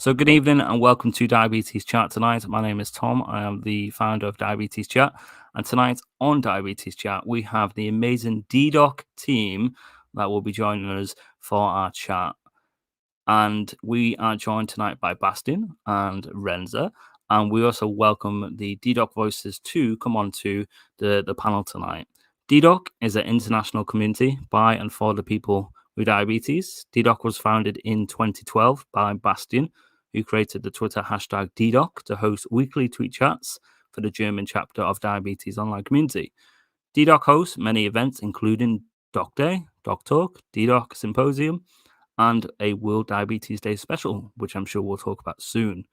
So good evening and welcome to Diabetes Chat tonight. My name is Tom. I am the founder of Diabetes Chat. And tonight on Diabetes Chat, we have the amazing DiabetesChat team that will be joining us for our chat. And we are joined tonight by Bastian and Renza. And we also welcome the DiabetesChat voices to come on to the panel tonight. DiabetesChat is an international community by and for the people with diabetes. DiabetesChat was founded in 2012 by Bastian, who created the Twitter hashtag DiabetesChat to host weekly tweet chats for the German chapter of Diabetes Online Community. DiabetesChat hosts many events, including Doc Day, Doc Talk, DiabetesChat Symposium, and a World Diabetes Day special, which I'm sure we'll talk about soon.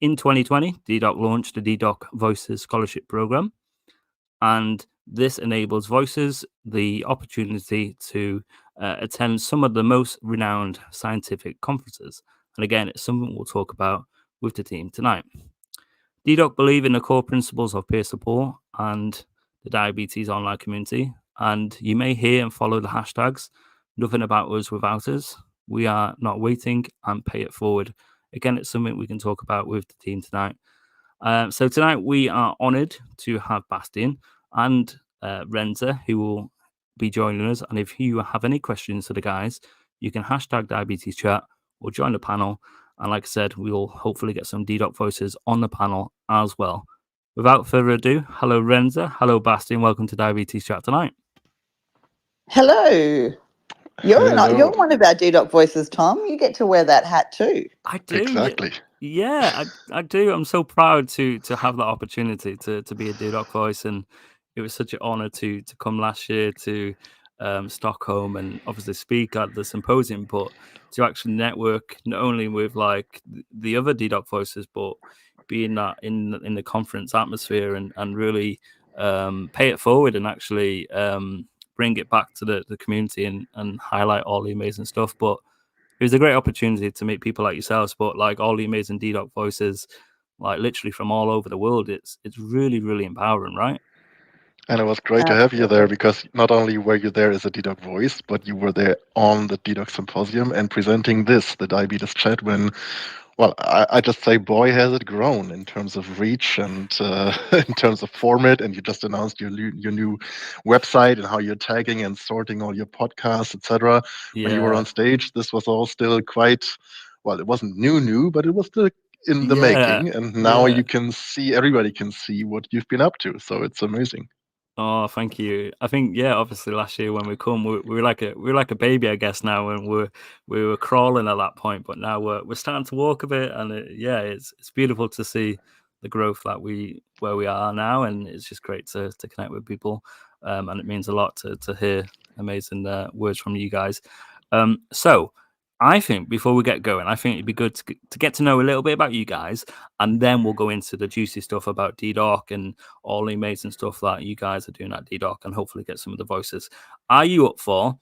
In 2020, DiabetesChat launched the DiabetesChat Voices Scholarship Program, and this enables voices the opportunity to attend some of the most renowned scientific conferences. And again, it's something we'll talk about with the team tonight. DiabetesChat believe in the core principles of peer support and the diabetes online community. And you may hear and follow the hashtags, nothing about us without us. We are not waiting and pay it forward. Again, it's something we can talk about with the team tonight. So tonight we are honoured to have Bastian and Renza, who will be joining us. And if you have any questions for the guys, you can hashtag Diabetes Chat or join the panel. And like I said, we will hopefully get some DiabetesChat voices on the panel as well. Without further ado, hello Renza, hello Bastian, welcome to Diabetes Chat tonight. Hello. You're one of our DiabetesChat voices, Tom. You get to wear that hat too. I do. Exactly. Yeah, I do. I'm so proud to have that opportunity to be a DiabetesChat voice, and it was such an honor to come last year to Stockholm and obviously speak at the symposium, but to actually network not only with like the other DiabetesChat voices, but being that in the conference atmosphere and really pay it forward and actually bring it back to the community and highlight all the amazing stuff. But it was a great opportunity to meet people like yourselves, but like all the amazing DiabetesChat voices, like literally from all over the world. It's really, really empowering, right? And it was great to have you there because not only were you there as a DiabetesChat voice, but you were there on the DiabetesChat Symposium and presenting this, the Diabetes Chat, when, well, I just say, boy, has it grown in terms of reach and in terms of format. And you just announced your new website and how you're tagging and sorting all your podcasts, etc. Yeah. When you were on stage, this was all still quite, well, it wasn't new, but it was still in the making. And now you can see, everybody can see what you've been up to. So it's amazing. Oh, thank you. I think obviously last year when we come, we were like a baby, I guess now, and we were crawling at that point, but now we're starting to walk a bit, and it's beautiful to see the growth that where we are now, and it's just great to connect with people, and it means a lot to hear amazing words from you guys. So I think before we get going, I think it'd be good to get to know a little bit about you guys, and then we'll go into the juicy stuff about DiabetesChat and all the amazing stuff that you guys are doing at DiabetesChat, and hopefully get some of the voices. Are you up for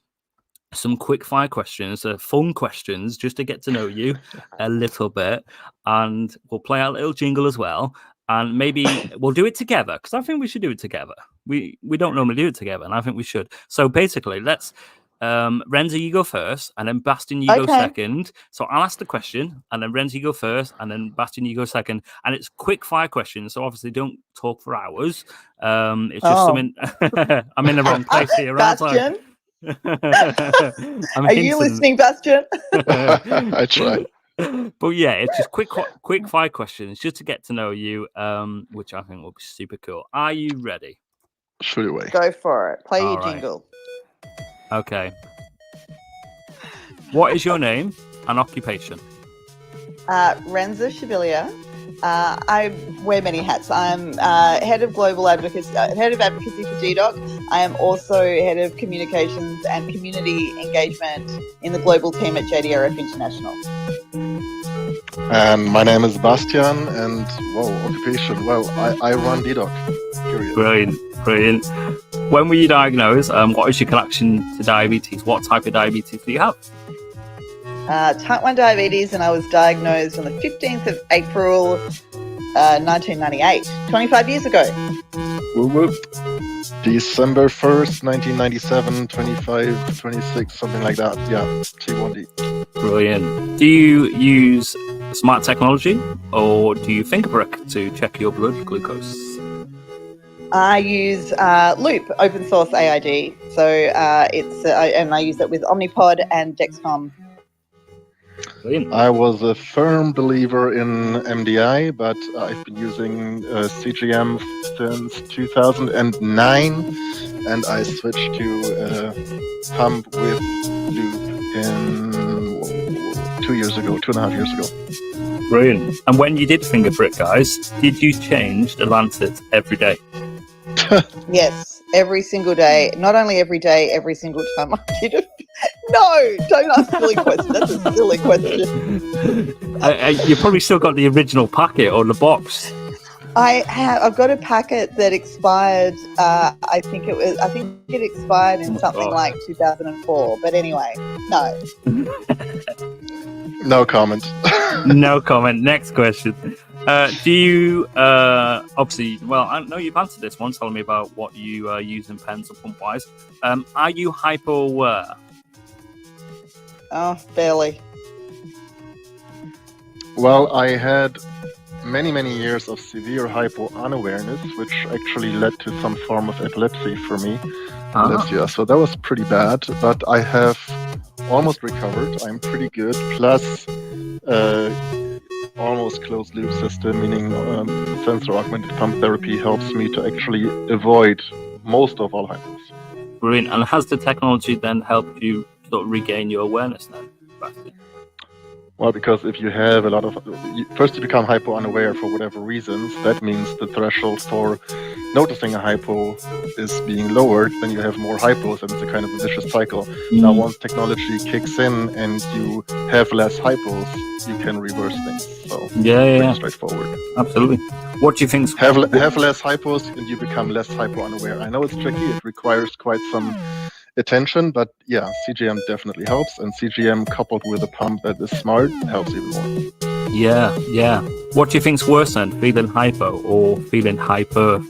some quick fire questions, fun questions, just to get to know you a little bit? And we'll play our little jingle as well, and maybe we'll do it together because I think we should do it together. We don't normally do it together, and I think we should. So basically, let's. Renza, you go first, and then Bastian, you go second. So I'll ask the question, and then Renza, you go first, and then Bastian, you go second. And it's quick fire questions, so obviously don't talk for hours. It's just something. I'm in the wrong place here, right? Bastian, are you listening, Bastian? I try. But yeah, it's just quick fire questions just to get to know you, which I think will be super cool. Are you ready? Shoot away. Go for it. Play your jingle. Okay. What is your name and occupation? Renza Shibilia. I wear many hats. I'm head of global advocacy, head of advocacy for DiabetesChat. I am also head of communications and community engagement in the global team at JDRF International. And my name is Bastian, and occupation. Well, I run DiabetesChat. Period. Brilliant. When were you diagnosed? What is your connection to diabetes? What type of diabetes do you have? Type 1 diabetes, and I was diagnosed on the 15th of April, 1998, 25 years ago. Whoop, whoop. December 1st, 1997, 25, 26, something like that. Yeah, T1D. Brilliant. Do you use smart technology, or do you finger prick to check your blood glucose? I use Loop, open source AID. So and I use it with Omnipod and Dexcom. Brilliant. I was a firm believer in MDI, but I've been using CGM since 2009, and I switched to pump with Loop in 2.5 years ago. Brilliant. And when you did finger prick, guys, did you change the Lancet every day? Yes, every single day. Not only every day, every single time I did it. No, don't ask silly questions. That's a silly question. You probably still got the original packet or the box. I've got a packet that expired. I think it expired in something like 2004. But anyway, no. No comment. No comment. Next question. Do you obviously? Well, I know you've answered this one, telling me about what you use in pens and pump wise. Are you hypo aware? Oh, barely. Well, I had many years of severe hypo unawareness, which actually led to some form of epilepsy for me last year. So that was pretty bad, but I have almost recovered. I'm pretty good. Plus, almost closed loop system, meaning sensor augmented pump therapy helps me to actually avoid most of all hypos. Brilliant. And has the technology then helped you sort of regain your awareness then? Well, because if you have a lot of... First, you become hypo unaware for whatever reasons. That means the threshold for noticing a hypo is being lowered. Then you have more hypos, and it's a kind of a vicious cycle. Now, once technology kicks in and you have less hypos, you can reverse things. So, pretty straightforward. Absolutely. What do you think? Have less hypos, and you become less hypo unaware. I know it's tricky. It requires quite some attention, but yeah, CGM definitely helps, and CGM coupled with a pump that is smart helps even more. Yeah. What do you think's worse then, feeling hypo or feeling hyper?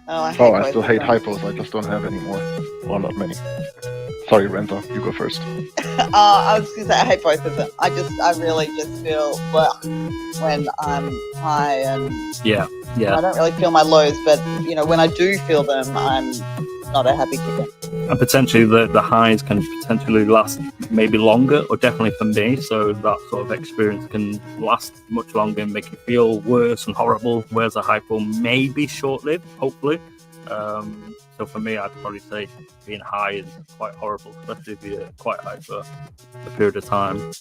I still hate hypos. I just don't have any more. Well, not many. Sorry, Renzo, you go first. I was going to say I hate both of them. I really just feel when I'm high, and yeah. I don't really feel my lows, but when I do feel them, I'm not a happy kitten. And potentially the highs can potentially last maybe longer, or definitely for me, so that sort of experience can last much longer and make you feel worse and horrible, whereas a hypo may be short-lived, hopefully. So for me, I'd probably say being high is quite horrible, especially if you're quite high for a period of time.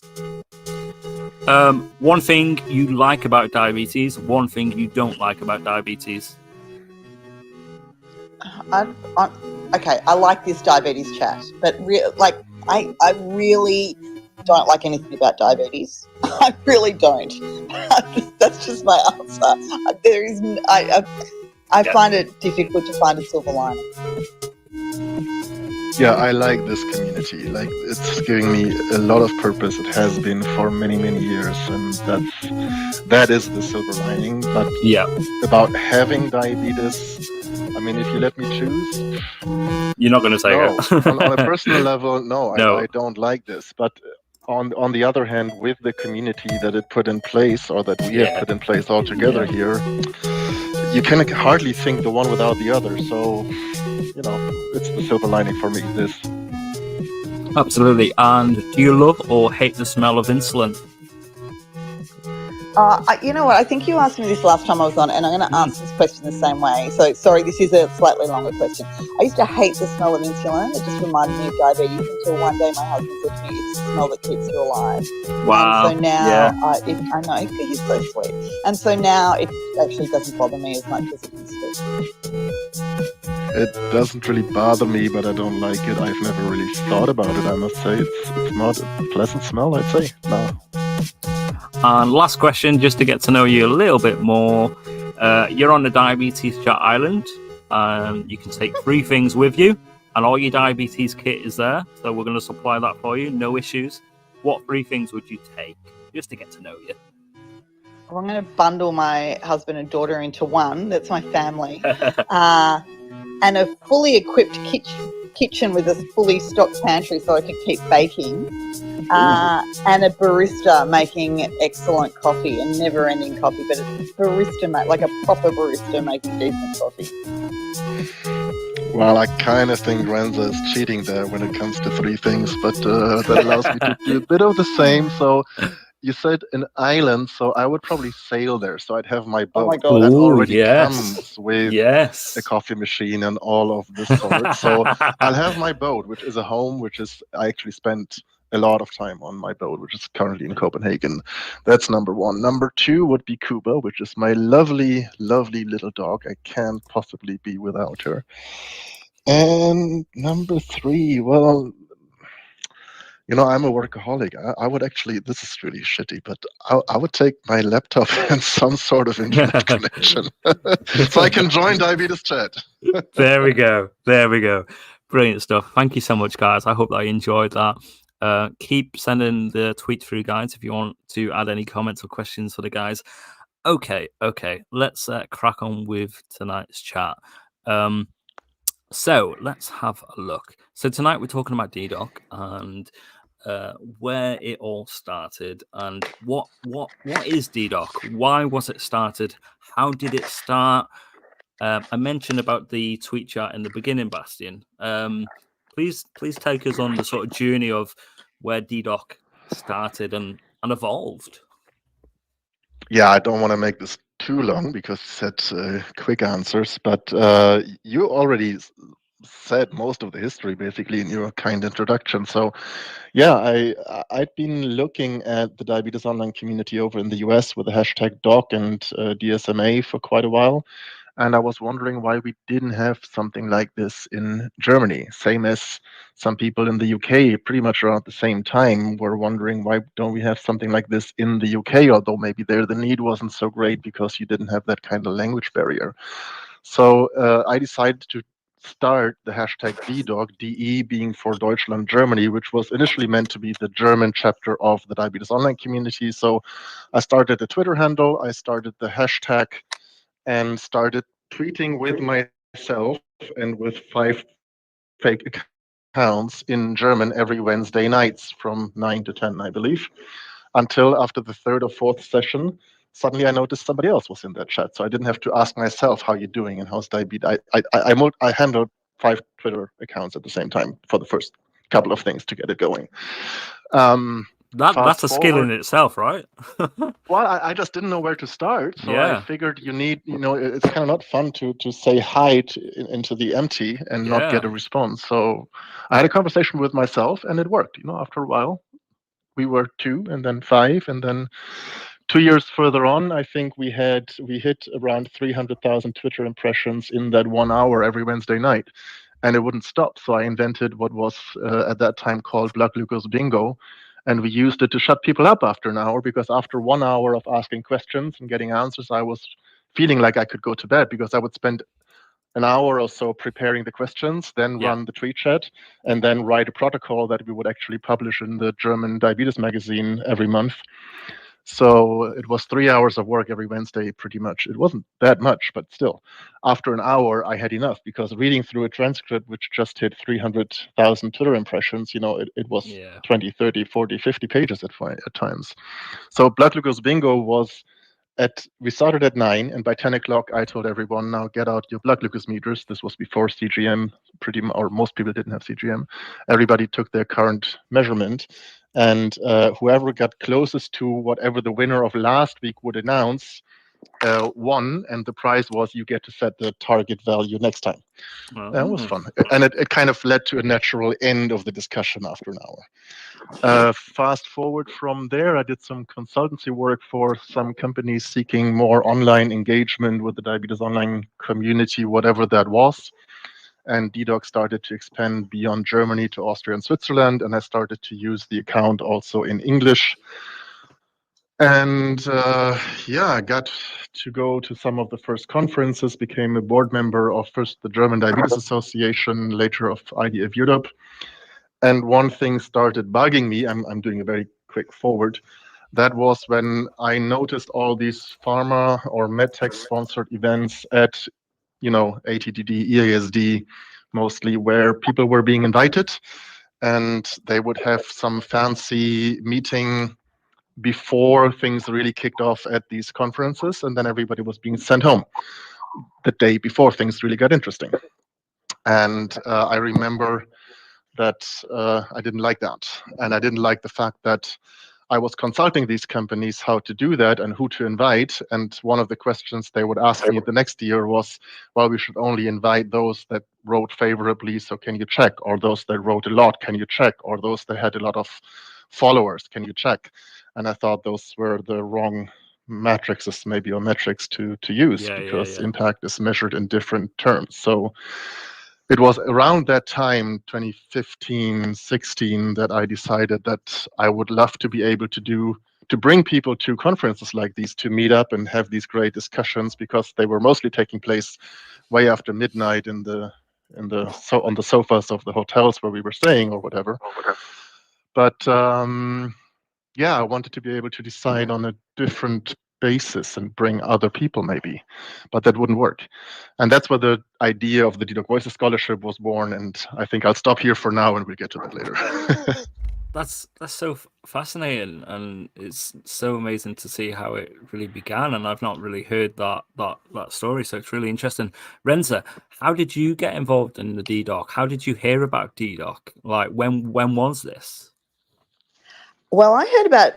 One thing you like about diabetes, one thing you don't like about diabetes. Okay, I like this diabetes chat, but I really don't like anything about diabetes. I really don't. That's just my answer. I find it difficult to find a silver lining. Yeah, I like this community. Like, it's giving me a lot of purpose. It has been for many years, and that is the silver lining. But about having diabetes, I mean, if you let me choose, you're not going to say it. on a personal level, no. I don't like this. But on the other hand, with the community that it put in place, or that we have put in place all together here, you can hardly think the one without the other. So, it's the silver lining for me, this. Absolutely. And do you love or hate the smell of insulin? You know what? I think you asked me this last time I was on, and I'm going to answer this question the same way. So, sorry, this is a slightly longer question. I used to hate the smell of insulin. It just reminded me of diabetes until one day my husband said to me, "It's the smell that keeps you alive." Wow. And so now, I know, he's so sweet. And so now it actually doesn't bother me as much as it used to. It doesn't really bother me, but I don't like it. I've never really thought about it, I must say. It's not a pleasant smell, I'd say. No. And last question, just to get to know you a little bit more. You're on the Diabetes Chat Island. You can take 3 things with you, and all your diabetes kit is there. So we're going to supply that for you, no issues. What 3 things would you take, just to get to know you? Well, I'm going to bundle my husband and daughter into one. That's my family. And a fully equipped kitchen with a fully stocked pantry so I could keep baking. and a barista making excellent coffee and never-ending coffee, but it's barista, like a proper barista making decent coffee. Well, I kind of think Renza is cheating there when it comes to three things, but that allows me to do a bit of the same. So you said an island, so I would probably sail there. So I'd have my boat Oh my God. that Ooh, already yes. comes with Yes. a coffee machine and all of this sort. So I'll have my boat, which is a home, I actually spent a lot of time on my boat, which is currently in Copenhagen. That's number one. Number two would be Cuba, which is my lovely, lovely little dog. I can't possibly be without her. And number three, well, I'm a workaholic. I would actually, this is really shitty, but I would take my laptop and some sort of internet connection so I can join Diabetes Chat. There we go. There we go. Brilliant stuff. Thank you so much, guys. I hope that you enjoyed that. Keep sending the tweet through, guys, if you want to add any comments or questions for the guys. Okay. Let's crack on with tonight's chat. So let's have a look. So tonight we're talking about DDoC and where it all started and what is DDoC? Why was it started? How did it start? I mentioned about the tweet chat in the beginning, Bastian. Please take us on the sort of journey of where DDoC started and evolved. Yeah, I don't want to make this too long because it's quick answers, but you already said most of the history basically in your kind introduction. So yeah, I'd been looking at the diabetes online community over in the US with the hashtag doc and DSMA for quite a while. And I was wondering why we didn't have something like this in Germany, same as some people in the UK pretty much around the same time were wondering why don't we have something like this in the UK, although maybe there the need wasn't so great because you didn't have that kind of language barrier. So I decided to start the hashtag DDoc, DE being for Deutschland, Germany, which was initially meant to be the German chapter of the diabetes online community. So I started a Twitter handle, I started the hashtag, and started tweeting with myself and with 5 fake accounts in German every Wednesday nights from 9 to 10, I believe, until after the third or fourth session, suddenly I noticed somebody else was in that chat. So I didn't have to ask myself, how you doing and how's diabetes. I handled 5 Twitter accounts at the same time for the first couple of things to get it going. That's a skill in itself, right? Well, I just didn't know where to start, so Yeah. I figured you need, it's kind of not fun to say hi into the empty and not get a response. So I had a conversation with myself, and it worked. After a while, we were 2, and then 5, and then 2 years further on, I think we hit around 300,000 Twitter impressions in that 1 hour every Wednesday night, and it wouldn't stop. So I invented what was at that time called blood glucose bingo. And we used it to shut people up after an hour, because after 1 hour of asking questions and getting answers, I was feeling like I could go to bed, because I would spend an hour or so preparing the questions, then run the tweet chat, and then write a protocol that we would actually publish in the German diabetes magazine every month. So it was 3 hours of work every Wednesday, pretty much. It wasn't that much, but still, after an hour, I had enough, because reading through a transcript, which just hit 300,000 Twitter impressions, it was 20, 30, 40, 50 pages at times. So blood glucose bingo was we started at 9, and by 10 o'clock, I told everyone, now get out your blood glucose meters. This was before CGM, or most people didn't have CGM. Everybody took their current measurement, and whoever got closest to whatever the winner of last week would announce won, and the prize was you get to set the target value next time. That was fun, and it kind of led to a natural end of the discussion after an hour. Fast forward from there, I did some consultancy work for some companies seeking more online engagement with the diabetes online community, whatever that was. And DDoc started to expand beyond Germany to Austria and Switzerland, and I started to use the account also in English. And I got to go to some of the first conferences, became a board member of first the German Diabetes Association, later of IDF Europe. And one thing started bugging me. I'm doing a very quick forward. That was when I noticed all these pharma or medtech sponsored events at, ATTD, EASD, mostly, where people were being invited. and they would have some fancy meeting before things really kicked off at these conferences, and then everybody was being sent home the day before things really got interesting. And I remember that I didn't like that. And I didn't like the fact that I was consulting these companies how to do that and who to invite. And one of the questions they would ask me the next year was, well, we should only invite those that wrote favorably, so can you check? Or those that wrote a lot, can you check? Or those that had a lot of followers, can you check? And I thought those were the wrong matrices, maybe, or metrics to use, because impact is measured in different terms. So it was around that time, 2015, 16, that I decided that I would love to be able to bring people to conferences like these, to meet up and have these great discussions, because they were mostly taking place way after midnight on the sofas of the hotels where we were staying or whatever. But yeah, I wanted to be able to decide on a different basis and bring other people maybe, but that wouldn't work. And that's where the idea of the DiDoc Voices Scholarship was born. And I think I'll stop here for now and we'll get to that later. That's so fascinating, and it's so amazing to see how it really began. And I've not really heard that story, so it's really interesting. Renza, how did you get involved in the DDoc? How did you hear about DDoc? Like, when was this? Well, I heard about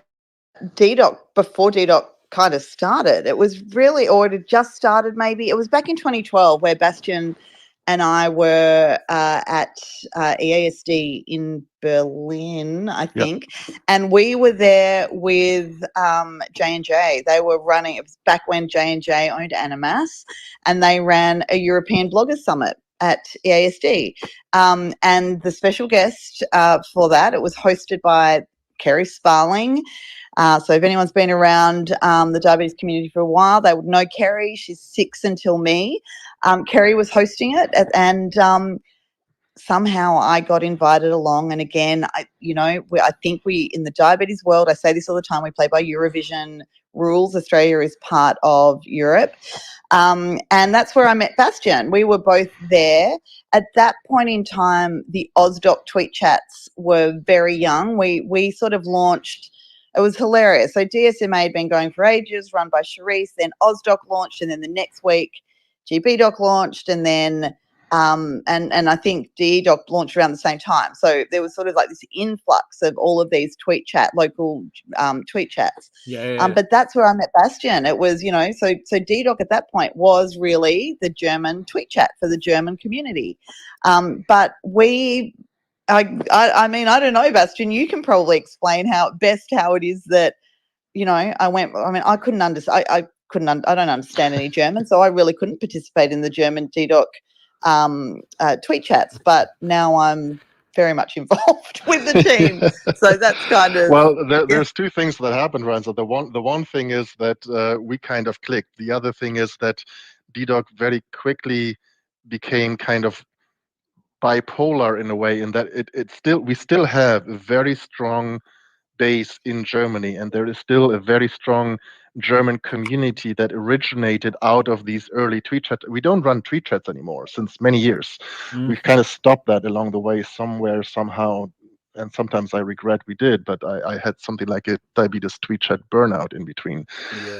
DDoc before DDoc kind of started. It was really, or it had just started maybe. It was back in 2012 where Bastian and I were at EASD in Berlin, I think, and we were there with J&J. They were running, it was back when J&J owned Animas, and they ran a European Bloggers Summit at EASD. And the special guest for that, it was hosted by Kerry Sparling. So if anyone's been around the diabetes community for a while, they would know Kerry. She's 6 until me. Kerry was hosting it, and somehow I got invited along. And again, I think we, in the diabetes world, I say this all the time, we play by Eurovision rules. Australia is part of Europe. And that's where I met Bastian. We were both there. At that point in time, the AusDoc tweet chats were very young. We sort of launched. It was hilarious. So DSMA had been going for ages, run by Charisse. Then AusDoc launched, and then the next week, GBDoc launched, and then and I think DEDoc launched around the same time. So there was sort of like this influx of all of these local tweet chats. But that's where I met Bastian. It was, so DEDoc at that point was really the German tweet chat for the German community. But I mean, I don't know, Bastian, you can probably explain how it is that, I couldn't understand. I don't understand any German, so I really couldn't participate in the German DDoc tweet chats, but now I'm very much involved with the team. So that's kind of... Well, there's two things that happened, Renzo. The one thing is that we kind of clicked. The other thing is that DDoc very quickly became kind of bipolar in a way, in that we still have a very strong base in Germany, and there is still a very strong German community that originated out of these early tweet chats. We don't run tweet chats anymore since many years. We've kind of stopped that along the way somewhere, somehow, and sometimes I regret we did, but I had something like a diabetes tweet chat burnout in between.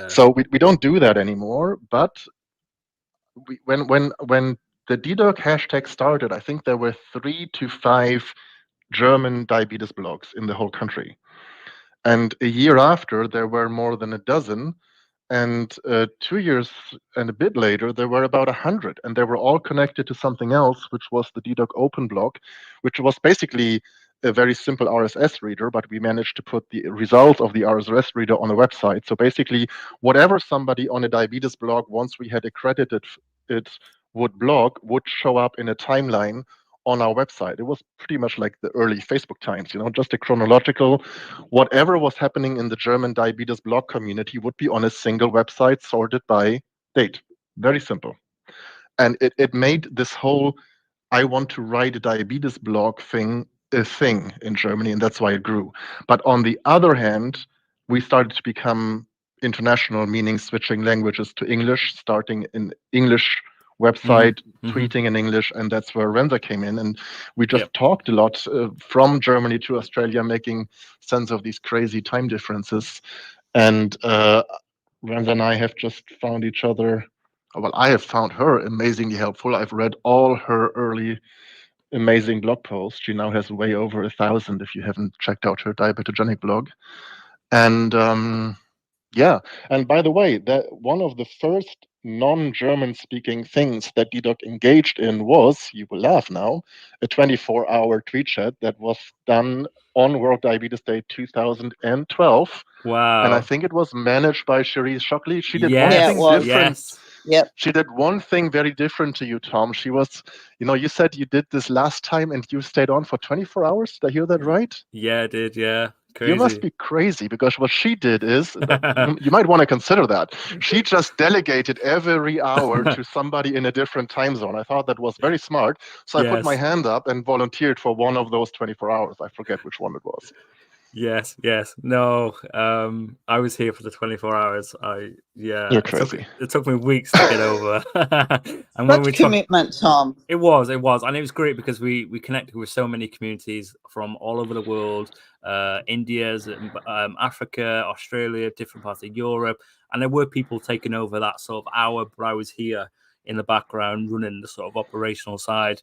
So we don't do that anymore, but when the DDoc hashtag started, I think there were 3 to 5 German diabetes blogs in the whole country. And a year after, there were more than a dozen. And 2 years and a bit later, there were about 100. And they were all connected to something else, which was the DDoc Open blog, which was basically a very simple RSS reader, but we managed to put the results of the RSS reader on a website. So basically, whatever somebody on a diabetes blog, once we had accredited it, would blog, would show up in a timeline on our website. It was pretty much like the early Facebook times, just a chronological, whatever was happening in the German diabetes blog community would be on a single website sorted by date. Very simple. And it made this whole, I want to write a diabetes blog thing a thing in Germany, and that's why it grew. But on the other hand, we started to become international, meaning switching languages to English, starting in English website, Mm-hmm. tweeting in English, and that's where Renza came in. And we just Yep. talked a lot from Germany to Australia, making sense of these crazy time differences. And Renza and I have just found each other. Well, I have found her amazingly helpful. I've read all her early amazing blog posts. She now has way over 1,000 if you haven't checked out her diabetogenic blog. And yeah, and by the way, that one of the first non-German speaking things that DDoc engaged in was, you will laugh now, a 24-hour tweet chat that was done on World Diabetes Day 2012. Wow. And I think it was managed by Cherise Shockley. She did Yes. one Yeah, it thing was. different. Yes. Yep. She did one thing very different to you, Tom. She was, you said you did this last time and you stayed on for 24 hours. Did I hear that right? Yeah, I did. Yeah. Crazy. You must be crazy, because what she did is, you might want to consider that. She just delegated every hour to somebody in a different time zone. I thought that was very smart. So I put my Yes. hand up and volunteered for one of those 24 hours. I forget which one it was. Yes. No, I was here for the 24 hours. You're crazy. It took me weeks to get over. And when we Such commitment, Tom. it was, and it was great because we connected with so many communities from all over the world, India's, Africa, Australia, different parts of Europe, and there were people taking over that sort of hour, but I was here in the background running the sort of operational side.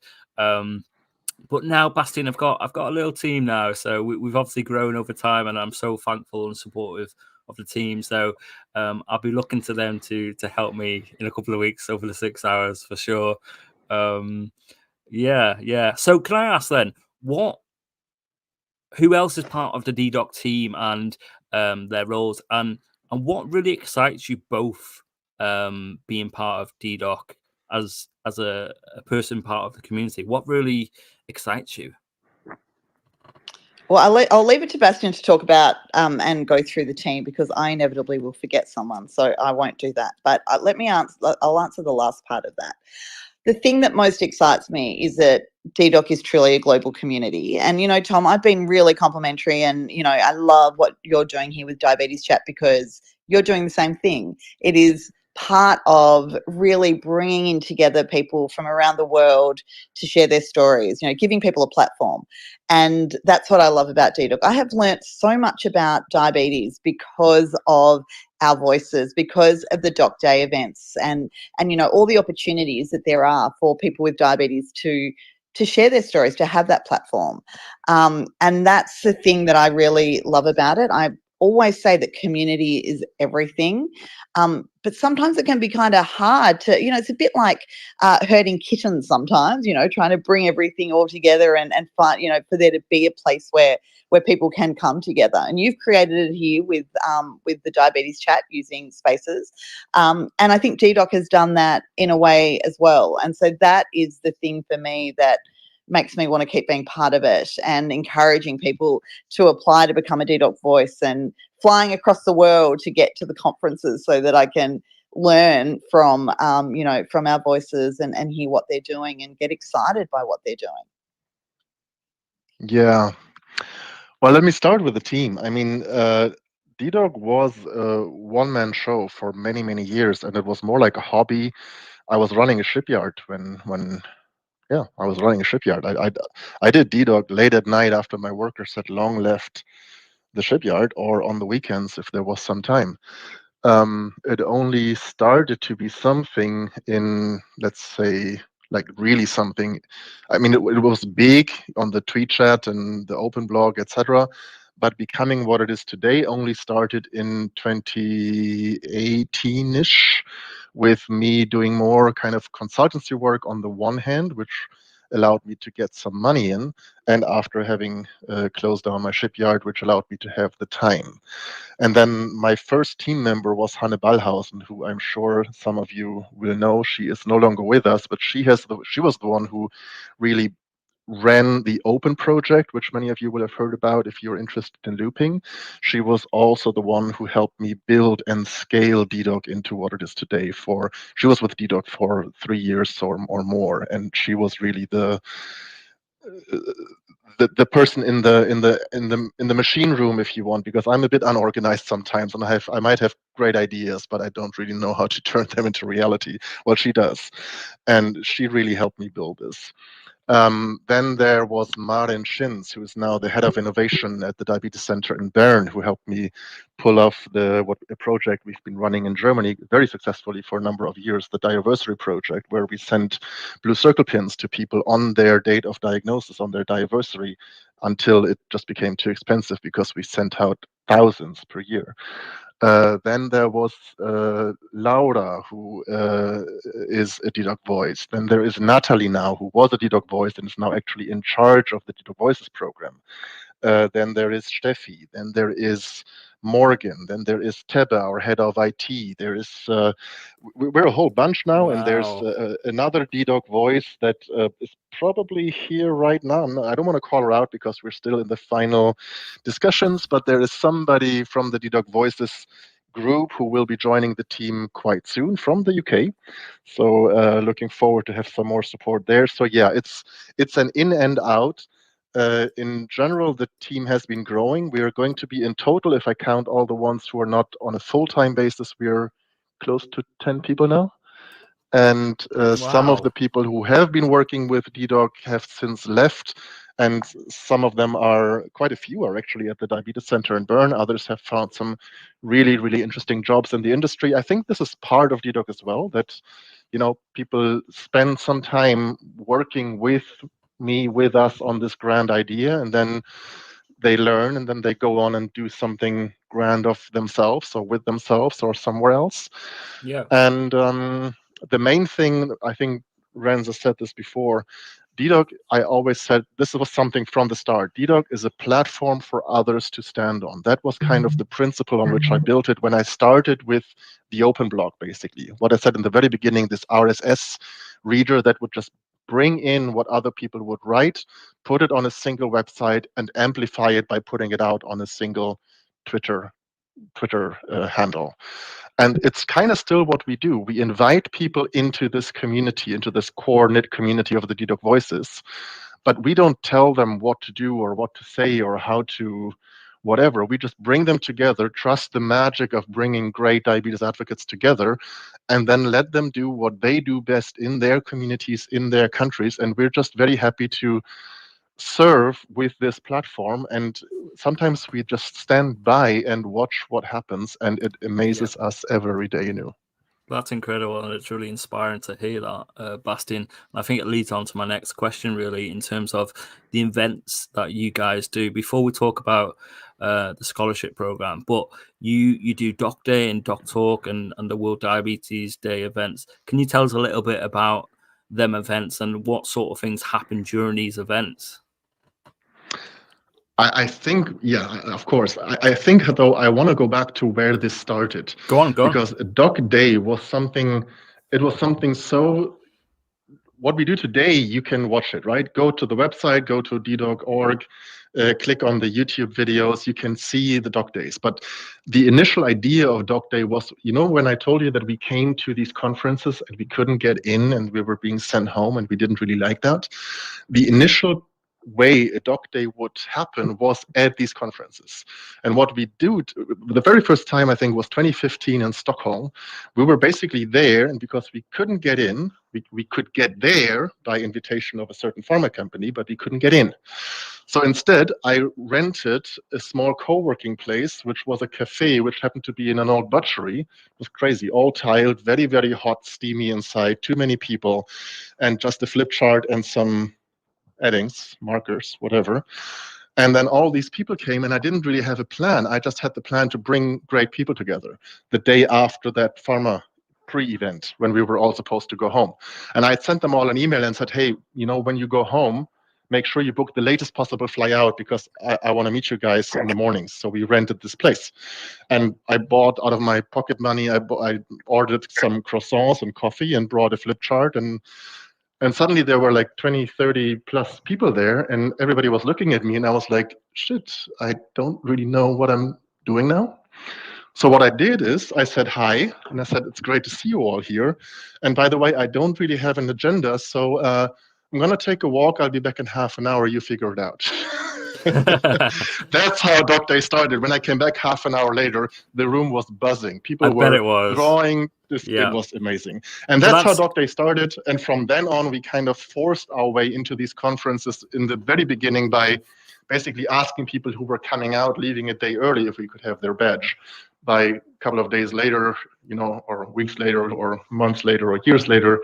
But now, Bastian, I've got a little team now, so we've obviously grown over time, and I'm so thankful and supportive of the team. So I'll be looking to them to help me in a couple of weeks over the 6 hours for sure. Yeah. So can I ask then, who else is part of the DDoc team and their roles, and what really excites you both being part of DDoc as a person part of the community? What really excites you? Well, I'll leave it to Bastian to talk about and go through the team, because I inevitably will forget someone, so I won't do that. But I'll answer the last part of that. The thing that most excites me is that DDoc is truly a global community. And, Tom, I've been really complimentary, and, I love what you're doing here with DiabetesChat, because you're doing the same thing. It is part of really bringing in together people from around the world to share their stories, giving people a platform. And that's what I love about DDoc. I have learnt so much about diabetes because of our voices, because of the Doc Day events, and all the opportunities that there are for people with diabetes to share their stories, to have that platform. And that's the thing that I really love about it. I always say that community is everything. But sometimes it can be kind of hard to, it's a bit like herding kittens sometimes, trying to bring everything all together and find, for there to be a place where people can come together. And you've created it here with the Diabetes Chat using Spaces. And I think DDoc has done that in a way as well. And so that is the thing for me that makes me want to keep being part of it, and encouraging people to apply to become a DDoc voice, and flying across the world to get to the conferences so that I can learn from, from our voices and hear what they're doing and get excited by what they're doing. Yeah. Well, let me start with the team. I mean, DDoc was a one-man show for many, many years, and it was more like a hobby. I was running a shipyard I was running a shipyard. I did DDoc late at night after my workers had long left the shipyard, or on the weekends if there was some time. It only started to be something in, let's say, like really something. I mean, it was big on the tweet chat and the open blog, etc. But becoming what it is today only started in 2018-ish, with me doing more kind of consultancy work on the one hand, which allowed me to get some money in, and after having closed down my shipyard, which allowed me to have the time. And then my first team member was Hanne Ballhausen, who I'm sure some of you will know. She is no longer with us, but she was the one who really ran the Open project, which many of you will have heard about if you're interested in looping. She was also the one who helped me build and scale DDoc into what it is today. She was with DDoc for 3 years or more, and she was really the the person in the machine room, if you want, because I'm a bit unorganized sometimes, and I might have great ideas, but I don't really know how to turn them into reality. Well, she does, and she really helped me build this. Then there was Maren Schins, who is now the head of innovation at the Diabetes Center in Bern, who helped me pull off a project we've been running in Germany very successfully for a number of years, the Diversity project, where we sent blue circle pins to people on their date of diagnosis, on their diversity, until it just became too expensive because we sent out thousands per year. Then there was Laura, who is a DDoC voice. Then there is Natalie now, who was a DDoC voice and is now actually in charge of the DDoC Voices program. Then there is Steffi. Then there is Morgan. Then there is Tebe, our head of IT. There is we're a whole bunch now, and there's another DDoC voice that is probably here right now. I don't want to call her out because we're still in the final discussions, but there is somebody from the DDoC Voices group who will be joining the team quite soon from the UK. So looking forward to have some more support there. So yeah, it's an in and out. In general, the team has been growing. We are going to be in total, if I count all the ones who are not on a full-time basis, we're close to 10 people now. And some of the people who have been working with DDoC have since left, and some of them quite a few are actually at the Diabetes Center in Bern. Others have found some really, really interesting jobs in the industry. I think this is part of DDoC as well, that people spend some time working with me, with us on this grand idea, and then they learn, and then they go on and do something grand of themselves or with themselves or somewhere else. Yeah. And the main thing, I think Renzo said this before, DDoC, I always said, this was something from the start. DDoC is a platform for others to stand on. That was kind of the principle on which I built it when I started with the open blog, basically. What I said in the very beginning, this RSS reader that would just bring in what other people would write, put it on a single website, and amplify it by putting it out on a single Twitter handle. And it's kind of still what we do. We invite people into this community, into this core knit community of the DDoC voices, but we don't tell them what to do or what to say or how to whatever. We just bring them together, trust the magic of bringing great diabetes advocates together, and then let them do what they do best in their communities, in their countries. And we're just very happy to serve with this platform, and sometimes we just stand by and watch what happens, and it amazes us every day. That's incredible, and it's really inspiring to hear that, Bastian. I think it leads on to my next question, really, in terms of the events that you guys do. Before we talk about the scholarship program, but you do Doc Day and Doc Talk and the World Diabetes Day events. Can you tell us a little bit about them events and what sort of things happen during these events? I think, yeah, of course. I think, though, I want to go back to where this started. Go on. Because Doc Day was something, so what we do today, you can watch it, right? Go to the website, go to ddoc.org, click on the YouTube videos, you can see the Doc Days. But the initial idea of Doc Day was, when I told you that we came to these conferences and we couldn't get in and we were being sent home and we didn't really like that, the initial way a Doc Day would happen was at these conferences. And what we do, the very first time I think was 2015 in Stockholm. We were basically there, and because we couldn't get in, we could get there by invitation of a certain pharma company, but we couldn't get in. So instead, I rented a small co-working place, which was a cafe, which happened to be in an old butchery. It was crazy, all tiled, very, very hot, steamy inside, too many people, and just a flip chart and some addings, markers, whatever. And then all these people came, and I didn't really have a plan. I just had the plan to bring great people together the day after that pharma pre-event when we were all supposed to go home. And I sent them all an email and said, hey, when you go home, make sure you book the latest possible fly out because I want to meet you guys in the mornings. So we rented this place. And I bought out of my pocket money, I ordered some croissants and coffee and brought a flip chart, and suddenly there were like 20, 30 plus people there, and everybody was looking at me, and I was like, shit, I don't really know what I'm doing now. So what I did is I said hi, and I said, it's great to see you all here. And by the way, I don't really have an agenda, so I'm going to take a walk. I'll be back in half an hour. You figure it out. That's how Doc Day started. When I came back half an hour later, the room was buzzing. People I bet were it was. drawing. It Yeah. was amazing. And that's how Doc Day started. And from then on, we kind of forced our way into these conferences in the very beginning by basically asking people who were coming out, leaving a day early, if we could have their badge. By a couple of days later, or weeks later, or months later, or years later,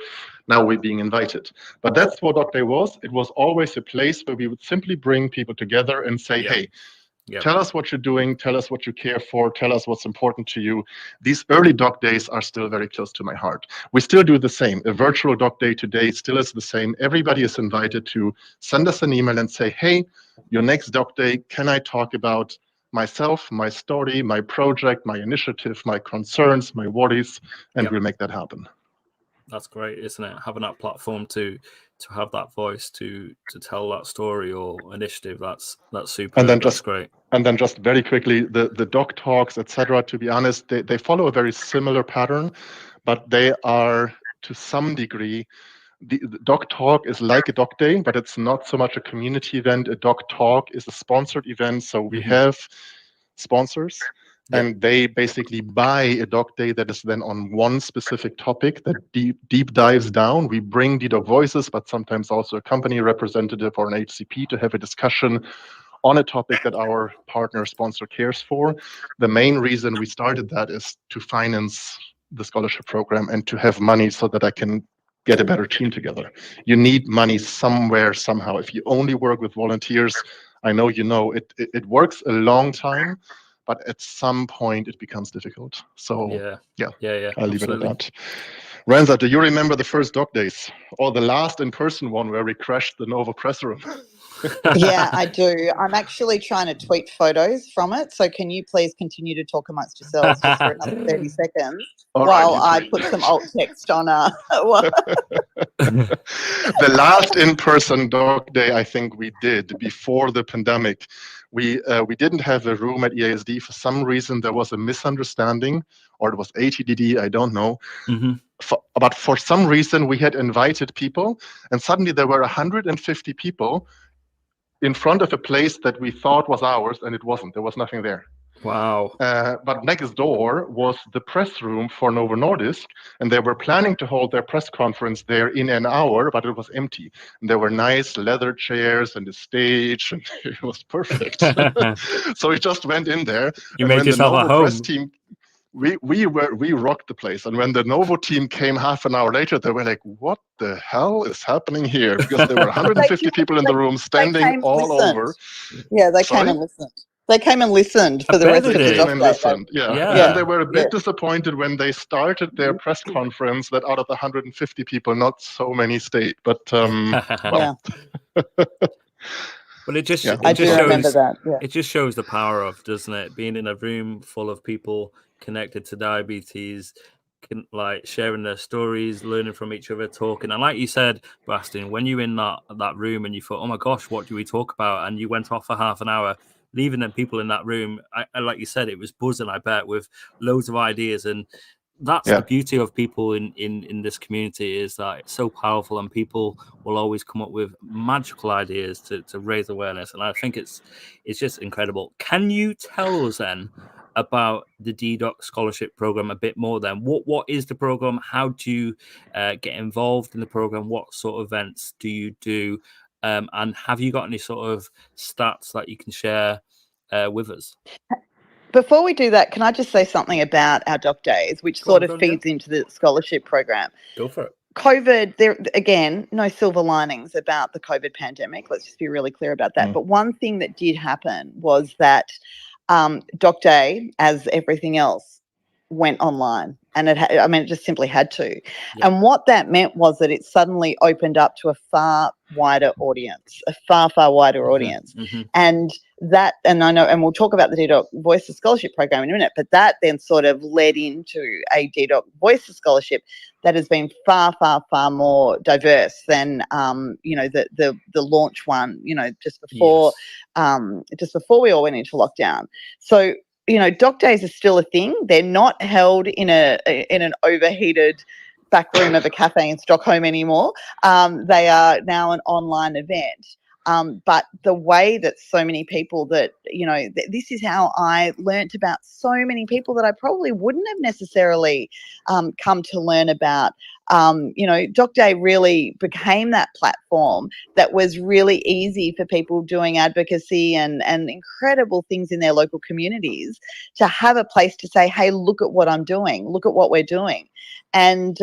now we're being invited. But that's what Doc Day was. It was always a place where we would simply bring people together and say, hey, tell us what you're doing, tell us what you care for, tell us what's important to you. These early Doc Days are still very close to my heart. We still do the same. A virtual Doc Day today still is the same. Everybody is invited to send us an email and say, hey, your next Doc Day, can I talk about myself, my story, my project, my initiative, my concerns, my worries, and we'll make that happen. That's great, isn't it? Having that platform to have that voice to tell that story or initiative, that's super. And then that's great. And then just very quickly, the doc talks, etc. To be honest, they follow a very similar pattern, but they are to some degree. The Doc Talk is like a Doc Day, but it's not so much a community event. A Doc Talk is a sponsored event. So we have sponsors, and they basically buy a Doc Day that is then on one specific topic that deep dives down. We bring DDoc voices, but sometimes also a company representative or an HCP to have a discussion on a topic that our partner sponsor cares for. The main reason we started that is to finance the scholarship program and to have money so that I can get a better team together. You need money somewhere, somehow. If you only work with volunteers, I know it works a long time, but at some point it becomes difficult. So I'll leave it at that. Renza, do you remember the first Doc Days or the last in-person one where we crashed the Nova press room? Yeah, I do. I'm actually trying to tweet photos from it. So can you please continue to talk amongst yourselves just for another 30 seconds while I put some alt text on The last in-person Doc Day I think we did before the pandemic. We didn't have a room at EASD. For some reason, there was a misunderstanding, or it was ATDD, I don't know. But for some reason, we had invited people, and suddenly there were 150 people in front of a place that we thought was ours, and it wasn't. There was nothing there. Wow. But next door was the press room for Novo Nordisk, and they were planning to hold their press conference there in an hour, but it was empty. And there were nice leather chairs and a stage, and it was perfect. So we just went in there. You made yourself at home. Press team, we rocked the place. And when the Novo team came half an hour later, they were like, what the hell is happening here? Because there were 150 people in the room standing all over. Yeah, they came and listened. They came and listened for the rest of the Doc Day. Yeah. And they were a bit disappointed when they started their press conference that out of the 150 people, not so many stayed. But But it just shows it just shows the power of, doesn't it, being in a room full of people connected to diabetes, like sharing their stories, learning from each other, talking. And like you said, Bastian, when you're in that room and you thought, oh my gosh, what do we talk about? And you went off for half an hour, leaving them people in that room, I like you said, it was buzzing, I bet, with loads of ideas. And that's the beauty of people in this community, is that it's so powerful, and people will always come up with magical ideas to raise awareness. And I think it's just incredible. Can you tell us then about the DDoc scholarship program a bit more then? What is the program? How do you get involved in the program? What sort of events do you do? And have you got any sort of stats that you can share with us? Before we do that, can I just say something about our Doc Days, which sort of feeds into the scholarship program? Go for it. COVID, there again, no silver linings about the COVID pandemic. Let's just be really clear about that. But one thing that did happen was that Doc Day, as everything else, went online, and it just simply had to. And what that meant was that it suddenly opened up to a far wider audience, and that, and I know, and we'll talk about the DDoc Voices Scholarship Program in a minute, but that then sort of led into a DDoc Voices Scholarship that has been far, far, far more diverse than the launch one, just before we all went into lockdown. So Doc Days are still a thing. They're not held in an overheated back room of a cafe in Stockholm anymore. They are now an online event. But the way that so many people that, this is how I learnt about so many people that I probably wouldn't have necessarily come to learn about. Doc Day really became that platform that was really easy for people doing advocacy and incredible things in their local communities to have a place to say, hey, look at what I'm doing, look at what we're doing. And,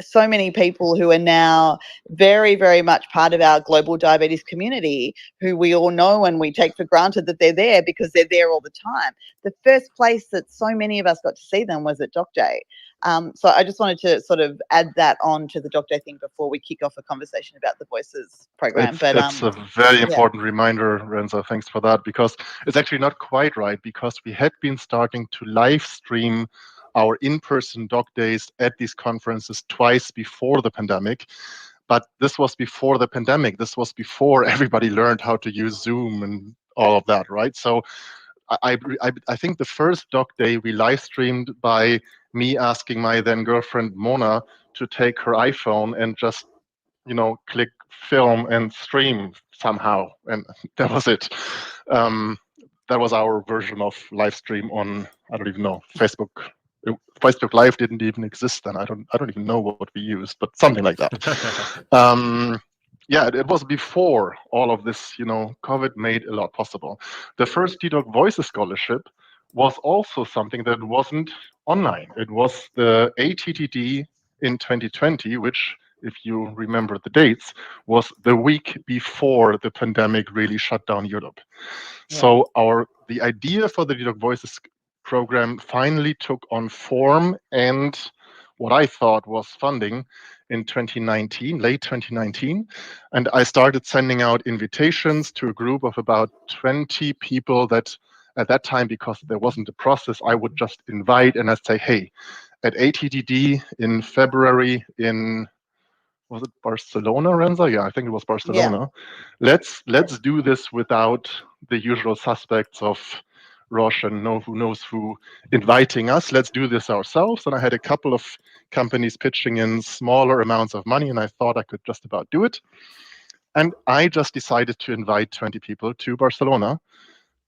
so many people who are now very, very much part of our global diabetes community, who we all know and we take for granted that they're there because they're there all the time. The first place that so many of us got to see them was at Doc Day. So I just wanted to sort of add that on to the Doc Day thing before we kick off a conversation about the Voices program. It's a very important reminder, Renza. Thanks for that, because it's actually not quite right, because we had been starting to live stream our in-person Doc Days at these conferences twice before the pandemic. But this was before the pandemic. This was before everybody learned how to use Zoom and all of that, right? So I think the first Doc Day we live streamed by me asking my then girlfriend Mona to take her iPhone and just, click film and stream somehow, and that was it. That was our version of live stream on, I don't even know, Facebook. Facebook Live didn't even exist then. I don't even know what we used, but something like that. It was before all of this, COVID made a lot possible. The first DDoc Voices Scholarship was also something that wasn't online. It was the ATTD in 2020, which, if you remember the dates, was the week before the pandemic really shut down Europe. Yeah. So the idea for the DDoc Voices program finally took on form and what I thought was funding in 2019, late 2019. And I started sending out invitations to a group of about 20 people that at that time, because there wasn't a process, I would just invite and I'd say, hey, at ATTD in February was it Barcelona, Renza? Yeah, I think it was Barcelona. Yeah. Let's do this without the usual suspects of Roche and who knows who inviting us. Let's do this ourselves. And I had a couple of companies pitching in smaller amounts of money, and I thought I could just about do it. And I just decided to invite 20 people to Barcelona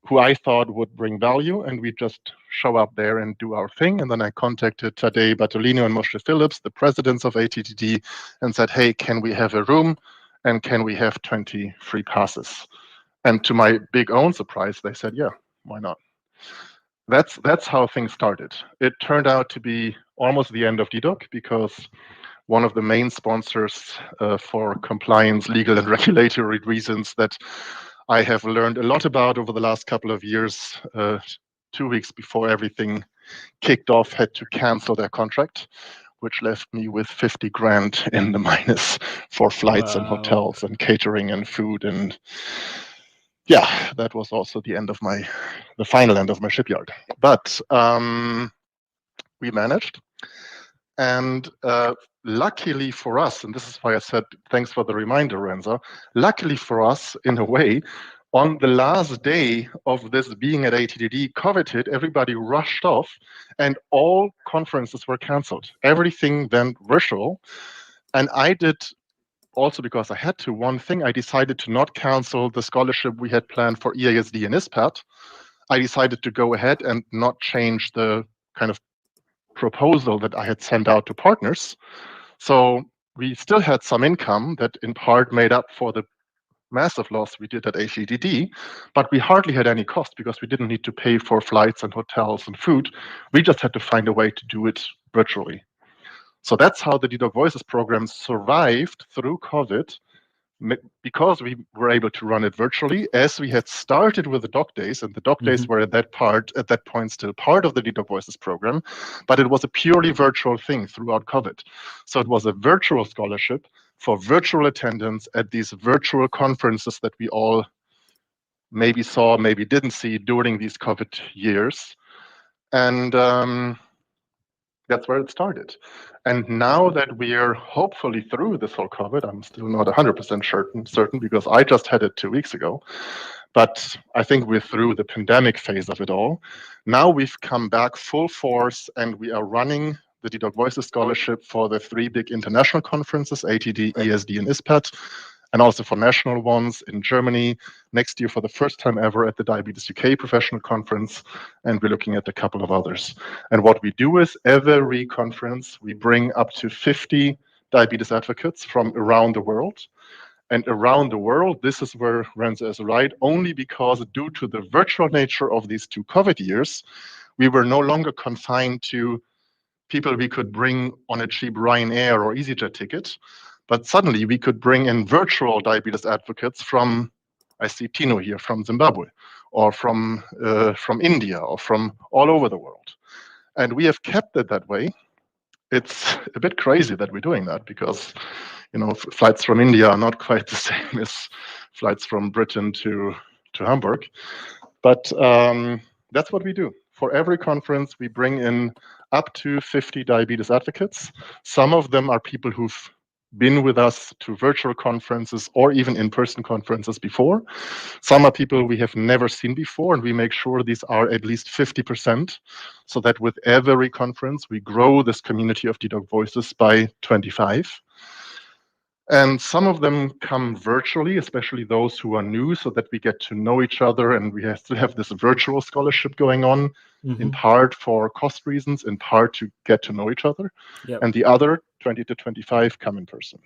who I thought would bring value, and we just show up there and do our thing. And then I contacted Tadej Bartolino and Moshe Phillips, the presidents of ATTD, and said, hey, can we have a room? And can we have 20 free passes? And to my big own surprise, they said, yeah, why not? That's how things started. It turned out to be almost the end of DDoc, because one of the main sponsors for compliance, legal and regulatory reasons that I have learned a lot about over the last couple of years, 2 weeks before everything kicked off, had to cancel their contract, which left me with 50 grand in the minus for flights and hotels and catering and food. And yeah, that was also the final end of my shipyard. But we managed. And luckily for us, and this is why I said, thanks for the reminder, Renza, luckily for us, in a way, on the last day of this being at ATTD, COVID hit, everybody rushed off, and all conferences were canceled. Everything went virtual. And I did, also because I had to, one thing, I decided to not cancel the scholarship we had planned for EASD and ISPAT. I decided to go ahead and not change the kind of proposal that I had sent out to partners. So we still had some income that in part made up for the massive loss we did at ATTD, but we hardly had any cost because we didn't need to pay for flights and hotels and food. We just had to find a way to do it virtually. So that's how the DDoc Voices program survived through COVID, because we were able to run it virtually, as we had started with the Doc Days, and the Doc Days were at that point still part of the DDoc Voices program, but it was a purely virtual thing throughout COVID. So it was a virtual scholarship for virtual attendance at these virtual conferences that we all maybe saw, maybe didn't see during these COVID years. And that's where it started. And now that we are hopefully through this whole COVID, I'm still not 100% certain because I just had it 2 weeks ago, but I think we're through the pandemic phase of it all. Now we've come back full force and we are running the DiDoc Voices Scholarship for the 3 big international conferences, ATD, ESD, and ISPAT, and also for national ones in Germany next year for the first time ever at the Diabetes UK Professional Conference, and we're looking at a couple of others. And what we do is every conference, we bring up to 50 diabetes advocates from around the world. And around the world, this is where Renzo is right, only because due to the virtual nature of these 2 COVID years, we were no longer confined to people we could bring on a cheap Ryanair or EasyJet ticket, but suddenly we could bring in virtual diabetes advocates from, I see Tino here, from Zimbabwe, or from India, or from all over the world. And we have kept it that way. It's a bit crazy that we're doing that because, flights from India are not quite the same as flights from Britain to Hamburg. But that's what we do. For every conference, we bring in up to 50 diabetes advocates. Some of them are people who've been with us to virtual conferences or even in-person conferences before. Some are people we have never seen before, and we make sure these are at least 50%, so that with every conference, we grow this community of DiDoc Voices by 25. And some of them come virtually, especially those who are new, so that we get to know each other, and we still have this virtual scholarship going on, in part for cost reasons, in part to get to know each other. Yep. And the other 20 to 25 come in person.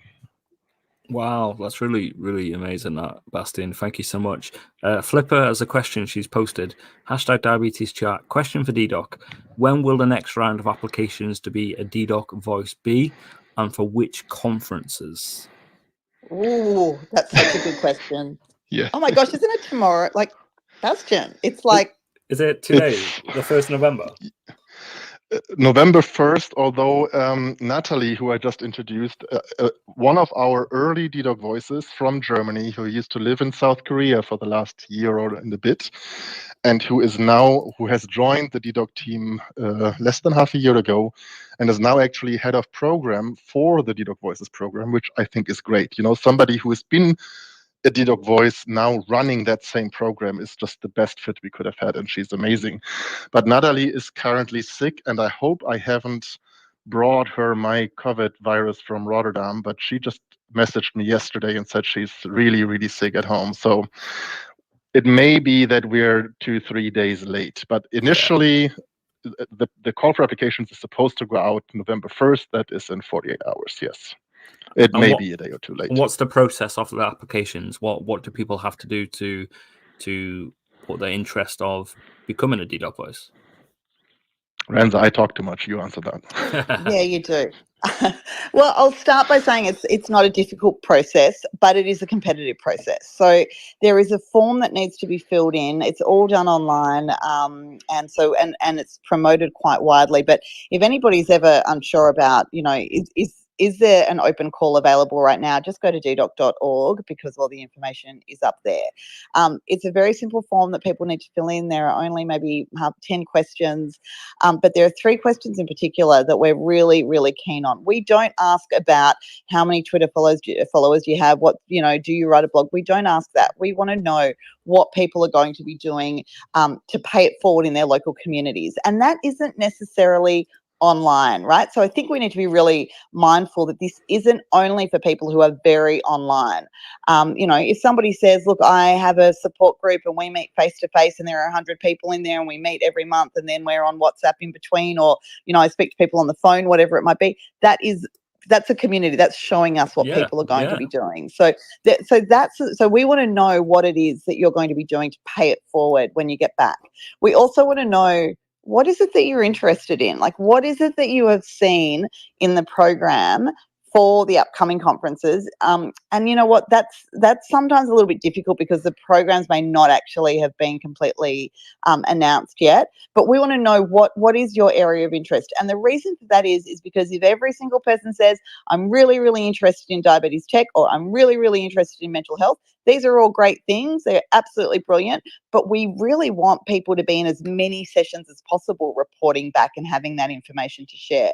Wow, that's really, really amazing, that, Bastian. Thank you so much. Flipper has a question she's posted. #DiabetesChat. Question for DDoc. When will the next round of applications to be a DDoc voice be, and for which conferences? Ooh, that's such a good question. Yeah. Oh my gosh, isn't it tomorrow? Like, Bastian, it's like... Is it today, the 1st of November? November 1st, although Natalie, who I just introduced, one of our early DiDoc voices from Germany, who used to live in South Korea for the last year or and a bit, and who has joined the DiDoc team less than half a year ago, and is now actually head of program for the DiDoc Voices program, which I think is great. Somebody who has been a DiDoc voice now running that same program is just the best fit we could have had, and she's amazing. But Natalie is currently sick, and I hope I haven't brought her my COVID virus from Rotterdam, but she just messaged me yesterday and said she's really, really sick at home. So it may be that we're 2-3 days late, but initially the call for applications is supposed to go out November 1st. That is in 48 hours, yes. It may be a day or 2 late. And what's the process of the applications? What do people have to do to put their interest of becoming a DDoc voice? Renzo, I talk too much. You answer that. Yeah, you do. Well, I'll start by saying it's not a difficult process, but it is a competitive process. So there is a form that needs to be filled in. It's all done online, and it's promoted quite widely. But if anybody's ever unsure about, is there an open call available right now, just go to dedoc.org because all the information is up there. It's a very simple form that people need to fill in. There are only maybe 10 questions, but there are 3 questions in particular that we're really, really keen on. We don't ask about how many Twitter followers you have, do you write a blog? We don't ask that. We want to know what people are going to be doing to pay it forward in their local communities. And that isn't necessarily online, right? So I think we need to be really mindful that this isn't only for people who are very online. If somebody says, look, I have a support group and we meet face to face and there are 100 people in there and we meet every month and then we're on WhatsApp in between, or, I speak to people on the phone, whatever it might be, that's a community that's showing us what people are going to be doing. So we want to know what it is that you're going to be doing to pay it forward when you get back. We also want to know, what is it that you're interested in? Like, what is it that you have seen in the program for the upcoming conferences? And you know what? That's sometimes a little bit difficult because the programs may not actually have been completely announced yet. But we want to know what is your area of interest. And the reason for that is because if every single person says, I'm really, really interested in diabetes tech, or I'm really, really interested in mental health, these are all great things. They're absolutely brilliant, but we really want people to be in as many sessions as possible, reporting back and having that information to share.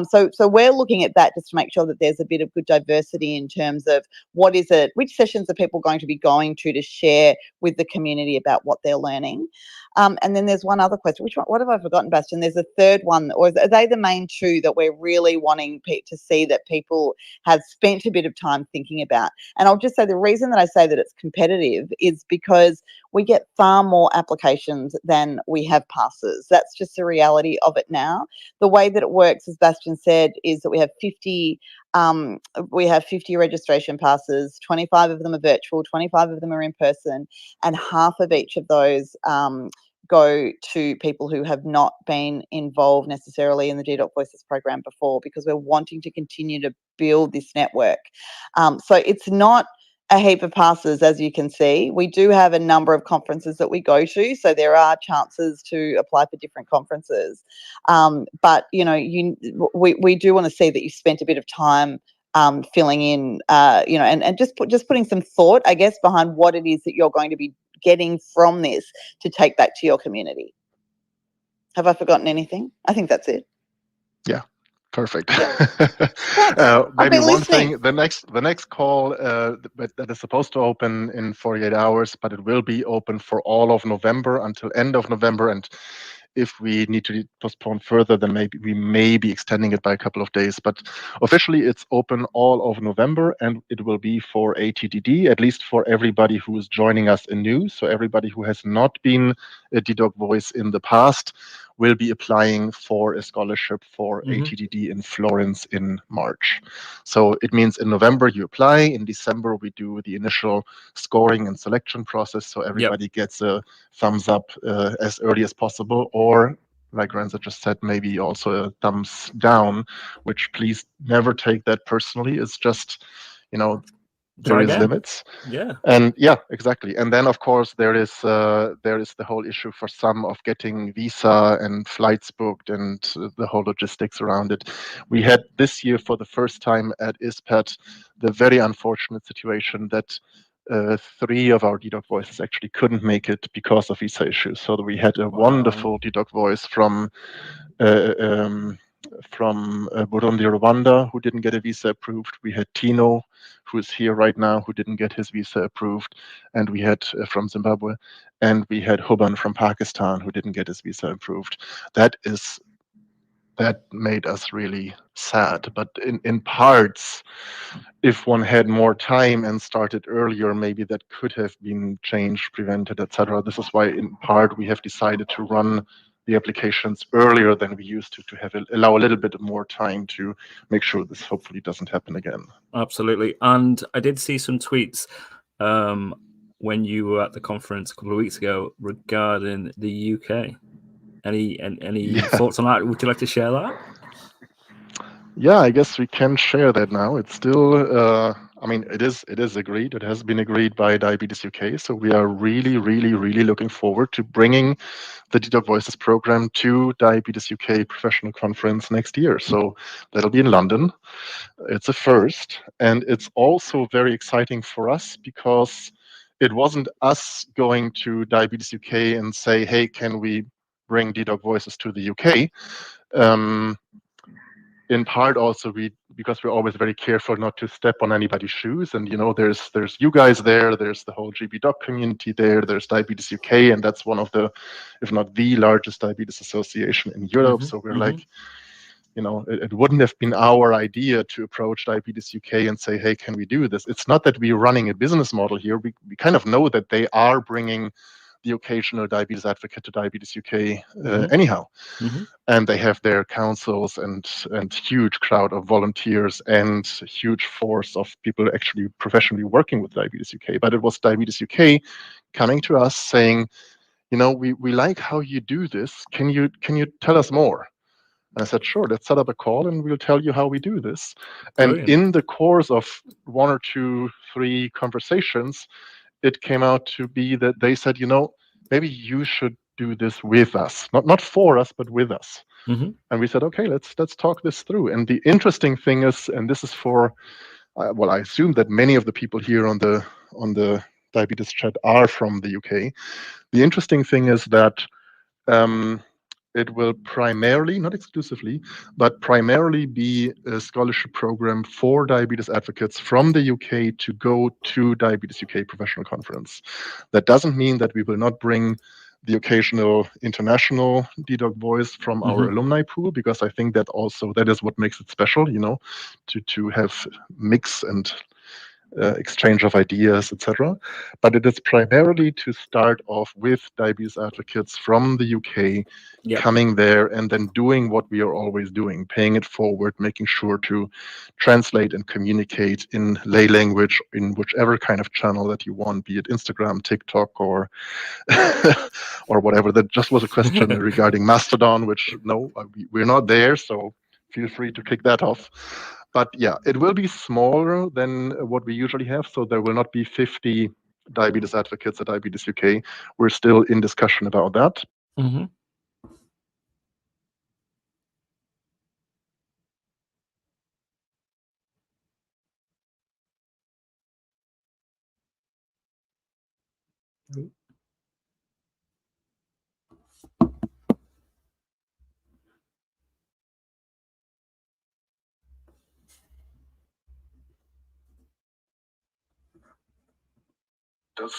So we're looking at that just to make sure that there's a bit of good diversity in terms of which sessions are people going to be going to share with the community about what they're learning. And then there's one other question. Which one? What have I forgotten, Bastian? There's a third one, or are they the main two that we're really wanting to see that people have spent a bit of time thinking about? And I'll just say the reason that I say that it's competitive is because we get far more applications than we have passes. That's just the reality of it now. The way that it works, as Bastian said, is that we have 50 registration passes. 25 of them are virtual, 25 of them are in person, and half of each of those go to people who have not been involved necessarily in the DDoc Voices program before, because we're wanting to continue to build this network. So it's not a heap of passes, as you can see. We do have a number of conferences that we go to, so there are chances to apply for different conferences. But we do want to see that you spent a bit of time filling in, and just putting some thought, I guess, behind what it is that you're going to be getting from this to take back to your community. Have I forgotten anything? I think that's it. Yeah. Perfect. Yeah. Thanks. Maybe one listening. thing, the next call that is supposed to open in 48 hours, but it will be open for all of November until end of November. And if we need to postpone further, then maybe we may be extending it by a couple of days. But officially, it's open all of November, and it will be for ATDD, at least for everybody who is joining us anew. So everybody who has not been a DDoc voice in the past will be applying for a scholarship for ATDD in Florence in March. So it means in November you apply, in December we do the initial scoring and selection process, so everybody gets a thumbs up as early as possible, or like Renza just said, maybe also a thumbs down, which please never take that personally. It's just, there is limits. Yeah. And yeah, exactly. And then of course there is the whole issue for some of getting visa and flights booked and the whole logistics around it. We had this year for the first time at ISPAT the very unfortunate situation that 3 of our DDoc voices actually couldn't make it because of visa issues. So we had a wonderful DDoc voice from Burundi, Rwanda, who didn't get a visa approved. We had Tino, who is here right now, who didn't get his visa approved. And we had from Zimbabwe, and we had Huban from Pakistan, who didn't get his visa approved. That made us really sad. But in parts, if one had more time and started earlier, maybe that could have been changed, prevented, etc. This is why in part we have decided to run the applications earlier than we used to allow a little bit more time to make sure this hopefully doesn't happen again. Absolutely. And I did see some tweets when you were at the conference a couple of weeks ago regarding the UK. Any thoughts on that? Would you like to share that? Yeah, I guess we can share that now. It's still, it is agreed. It has been agreed by Diabetes UK. So we are really, really, really looking forward to bringing the DDoc Voices program to Diabetes UK Professional Conference next year. So that'll be in London. It's a first. And it's also very exciting for us because it wasn't us going to Diabetes UK and say, hey, can we bring DDoc Voices to the UK? In part also because we're always very careful not to step on anybody's shoes, and there's you guys there, there's the whole GBDoc community there's Diabetes UK, and that's one of the, if not the largest diabetes association in Europe. So we're like, it wouldn't have been our idea to approach Diabetes UK and say, hey, can we do this? It's not that we're running a business model here. We kind of know that they are bringing the occasional diabetes advocate to Diabetes UK anyhow. And they have their councils and huge crowd of volunteers and huge force of people actually professionally working with Diabetes UK. But it was Diabetes UK coming to us saying, we like how you do this. Can you tell us more? And I said, sure, let's set up a call and we'll tell you how we do this. Brilliant. And in the course of 1 or 2, 3 conversations, it came out to be that they said, maybe you should do this with us, not for us, but with us. And we said, okay, let's talk this through. And the interesting thing is, and this is for, I assume that many of the people here on the DiabetesChat are from the UK. The interesting thing is that it will primarily, not exclusively, but primarily be a scholarship program for diabetes advocates from the UK to go to Diabetes UK Professional Conference. That doesn't mean that we will not bring the occasional international DDoc voice from our alumni pool, because I think that also that is what makes it special, you know, to have mix and exchange of ideas, etc. But it is primarily to start off with diabetes advocates from the UK coming there and then doing what we are always doing, paying it forward, making sure to translate and communicate in lay language in whichever kind of channel that you want, be it Instagram, TikTok, or or whatever. That just was a question regarding Mastodon, which no, we're not there, so feel free to kick that off. But yeah, it will be smaller than what we usually have. So there will not be 50 diabetes advocates at Diabetes UK. We're still in discussion about that.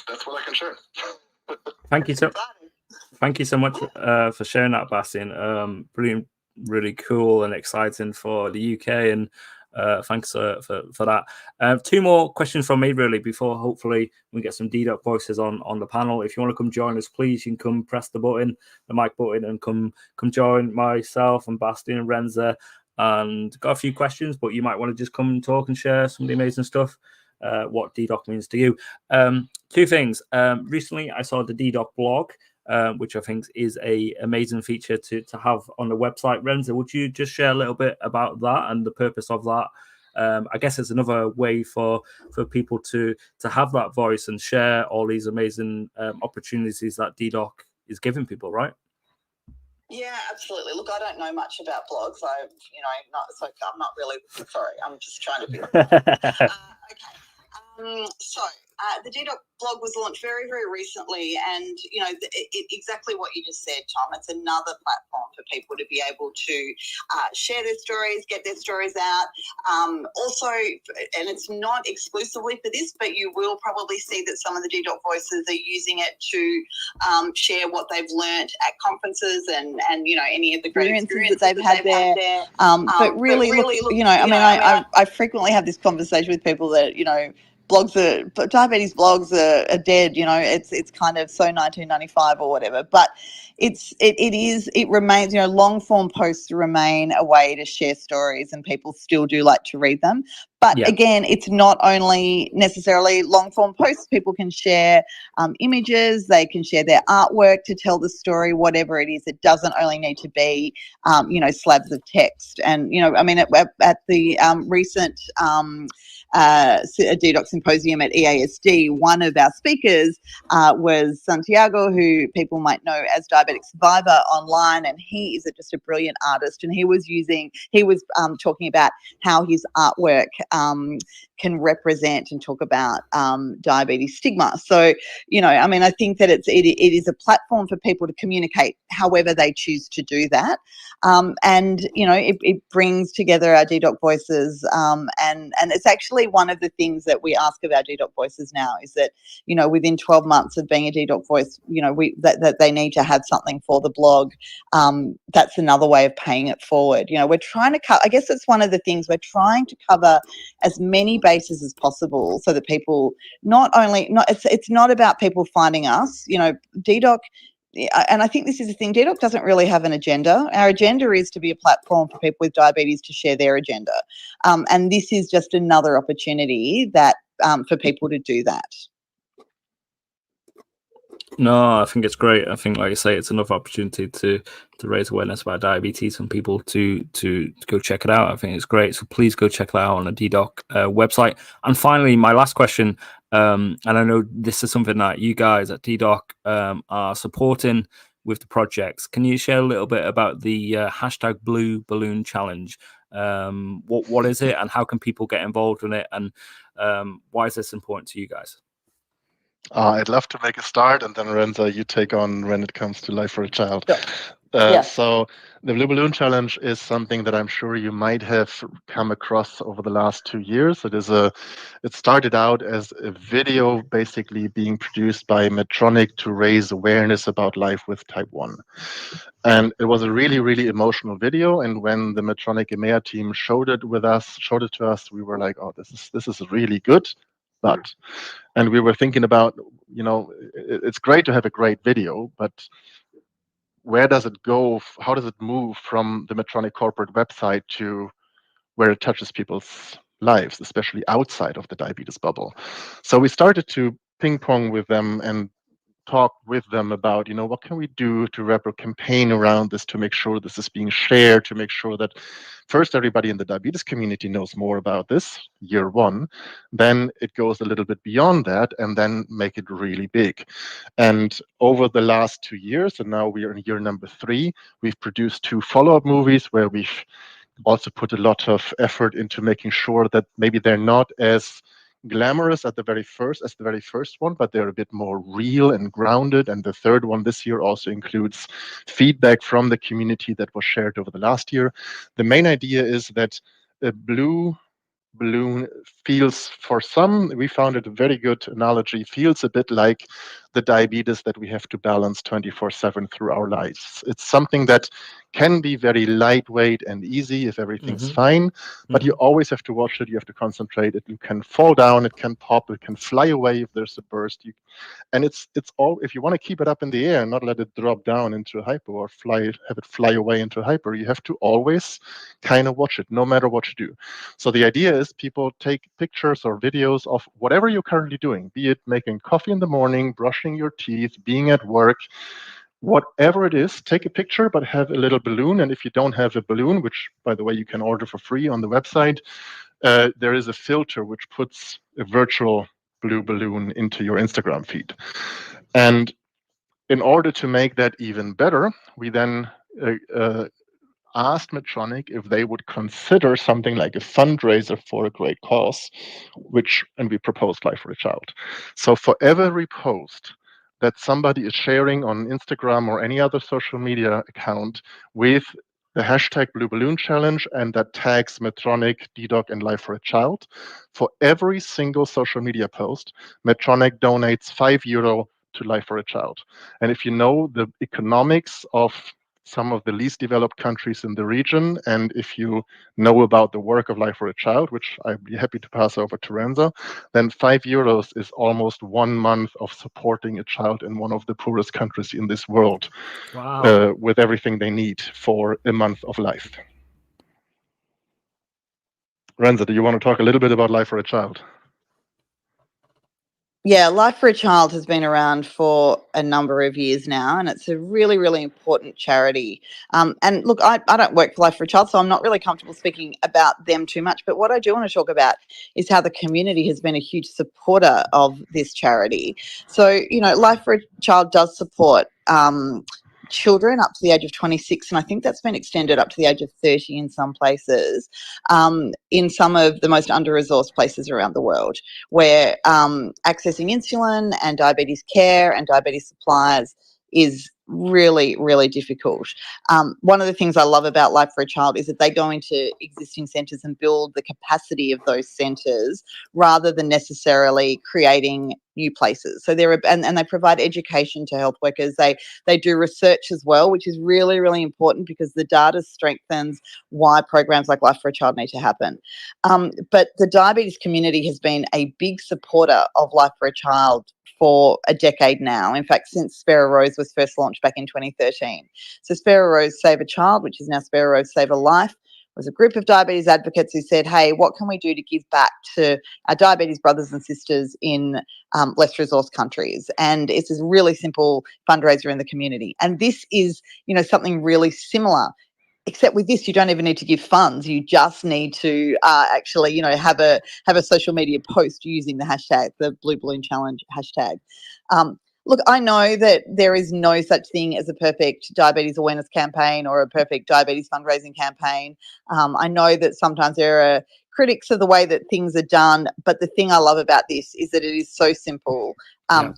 That's what I can share. Thank you so much for sharing that, Bastian. Brilliant, really cool and exciting for the UK, and thanks for that. Two more questions from me, really, before hopefully we get some DDoc voices on the panel. If you want to come join us, please, you can come press the button, the mic button, and come join myself and Bastian and Renza. And got a few questions, but you might want to just come and talk and share some of the amazing stuff. What DDoc means to you. Two things. Recently, I saw the DDoc blog, which I think is a amazing feature to have on the website. Renza, would you just share a little bit about that and the purpose of that? I guess it's another way for people to have that voice and share all these amazing opportunities that DDoc is giving people, right? Yeah, absolutely. Look, I don't know much about blogs. I'm not really sorry. I'm just trying to be. Okay. So the DDoc blog was launched very, very recently, and exactly what you just said, Tom. It's another platform for people to be able to share their stories, get their stories out. Also, and it's not exclusively for this, but you will probably see that some of the DDoc voices are using it to share what they've learned at conferences and any of the great experiences that they've had there. But really, I frequently have this conversation with people that diabetes blogs are dead. It's kind of so 1995 or whatever. But it remains. Long form posts remain a way to share stories, and people still do like to read them. But again, it's not only necessarily long form posts. People can share images. They can share their artwork to tell the story. Whatever it is, it doesn't only need to be slabs of text. And at the recent DDoc symposium at EASD, one of our speakers was Santiago, who people might know as Diabetic Survivor online, and he is just a brilliant artist. And he was talking about how his artwork can represent and talk about diabetes stigma. So, I think that it is a platform for people to communicate however they choose to do that. And it brings together our DDoc voices, and it's actually one of the things that we ask of our DDoc voices now is that within 12 months of being a DDoc voice, that they need to have something for the blog. That's another way of paying it forward. We're trying to I guess it's one of the things we're trying to cover as many bases as possible, so that people it's not about people finding us. DDoc. And I think this is the thing, DDoc doesn't really have an agenda. Our agenda is to be a platform for people with diabetes to share their agenda. And this is just another opportunity that for people to do that. No, I think it's great. I think, like you say, it's another opportunity to raise awareness about diabetes and people to go check it out. I think it's great. So please go check it out on the DDoc website. And finally, my last question, and I know this is something that you guys at DDoc are supporting with the projects. Can you share a little bit about the hashtag Blue Balloon Challenge? What is it, and how can people get involved in it, and why is this important to you guys? I'd love to make a start, and then Renza, you take on when it comes to Life for a Child. Sure. Yeah. So the Blue Balloon Challenge is something that I'm sure you might have come across over the last 2 years. It started out as a video basically being produced by Medtronic to raise awareness about life with type 1. And it was a really, really emotional video. And when the Medtronic EMEA team showed it to us, we were like, oh, this is really good. And we were thinking about, it's great to have a great video, but where does it go? How does it move from the Medtronic corporate website to where it touches people's lives, especially outside of the diabetes bubble? So we started to ping pong with them and talk with them about, what can we do to wrap a campaign around this, to make sure this is being shared, to make sure that first everybody in the diabetes community knows more about this, year one, then it goes a little bit beyond that, and then make it really big. And over the last 2 years, and now we are in year number 3, we've produced 2 follow-up movies where we've also put a lot of effort into making sure that maybe they're not as glamorous as the very first one, but they're a bit more real and grounded. And the third one this year also includes feedback from the community that was shared over the last year. The main idea is that a blue balloon feels, for some, we found it a very good analogy, feels a bit like the diabetes that we have to balance 24/7 through our lives. It's something that can be very lightweight and easy if everything's fine, but you always have to watch it, you have to concentrate. It can fall down, it can pop, it can fly away if there's a burst. And it's all, if you want to keep it up in the air and not let it drop down into a hypo or have it fly away into a hyper, you have to always kind of watch it, no matter what you do. So the idea is people take pictures or videos of whatever you're currently doing, be it making coffee in the morning, brushing your teeth, being at work, whatever it is, take a picture, but have a little balloon. And if you don't have a balloon, which, by the way, you can order for free on the website, there is a filter which puts a virtual blue balloon into your Instagram feed. And in order to make that even better, we then asked Medtronic if they would consider something like a fundraiser for a great cause, and we proposed Life for a Child. So for every post that somebody is sharing on Instagram or any other social media account with the hashtag Blue Balloon Challenge and that tags Medtronic, DiabetesChat, and Life for a Child, for every single social media post, Medtronic donates €5 to Life for a Child. And if you know the economics of some of the least developed countries in the region, and if you know about the work of Life for a Child, which I'd be happy to pass over to Renza, then €5 is almost 1 month of supporting a child in one of the poorest countries in this world. Wow. With everything they need for a month of life. Renza, do you want to talk a little bit about Life for a Child? Yeah, Life for a Child has been around for a number of years now, and it's a really, really important charity. And look, I don't work for Life for a Child, so I'm not really comfortable speaking about them too much. But what I do want to talk about is how the community has been a huge supporter of this charity. So, Life for a Child does support children up to the age of 26, and I think that's been extended up to the age of 30 in some places, in some of the most under-resourced places around the world, where accessing insulin and diabetes care and diabetes supplies is really, really difficult. One of the things I love about Life for a Child is that they go into existing centres and build the capacity of those centres rather than necessarily creating new places. So and they provide education to health workers. They do research as well, which is really, really important because the data strengthens why programs like Life for a Child need to happen. But the diabetes community has been a big supporter of Life for a Child for a decade now. In fact, since Spare a Rose was first launched back in 2013. So Spare a Rose Save a Child, which is now Spare a Rose Save a Life, was a group of diabetes advocates who said, hey, what can we do to give back to our diabetes brothers and sisters in less resourced countries? And it's a really simple fundraiser in the community. And this is, something really similar. Except with this, you don't even need to give funds. You just need to actually, have a social media post using the hashtag, the Blue Balloon Challenge hashtag. Look, I know that there is no such thing as a perfect diabetes awareness campaign or a perfect diabetes fundraising campaign. I know that sometimes there are critics of the way that things are done. But the thing I love about this is that it is so simple.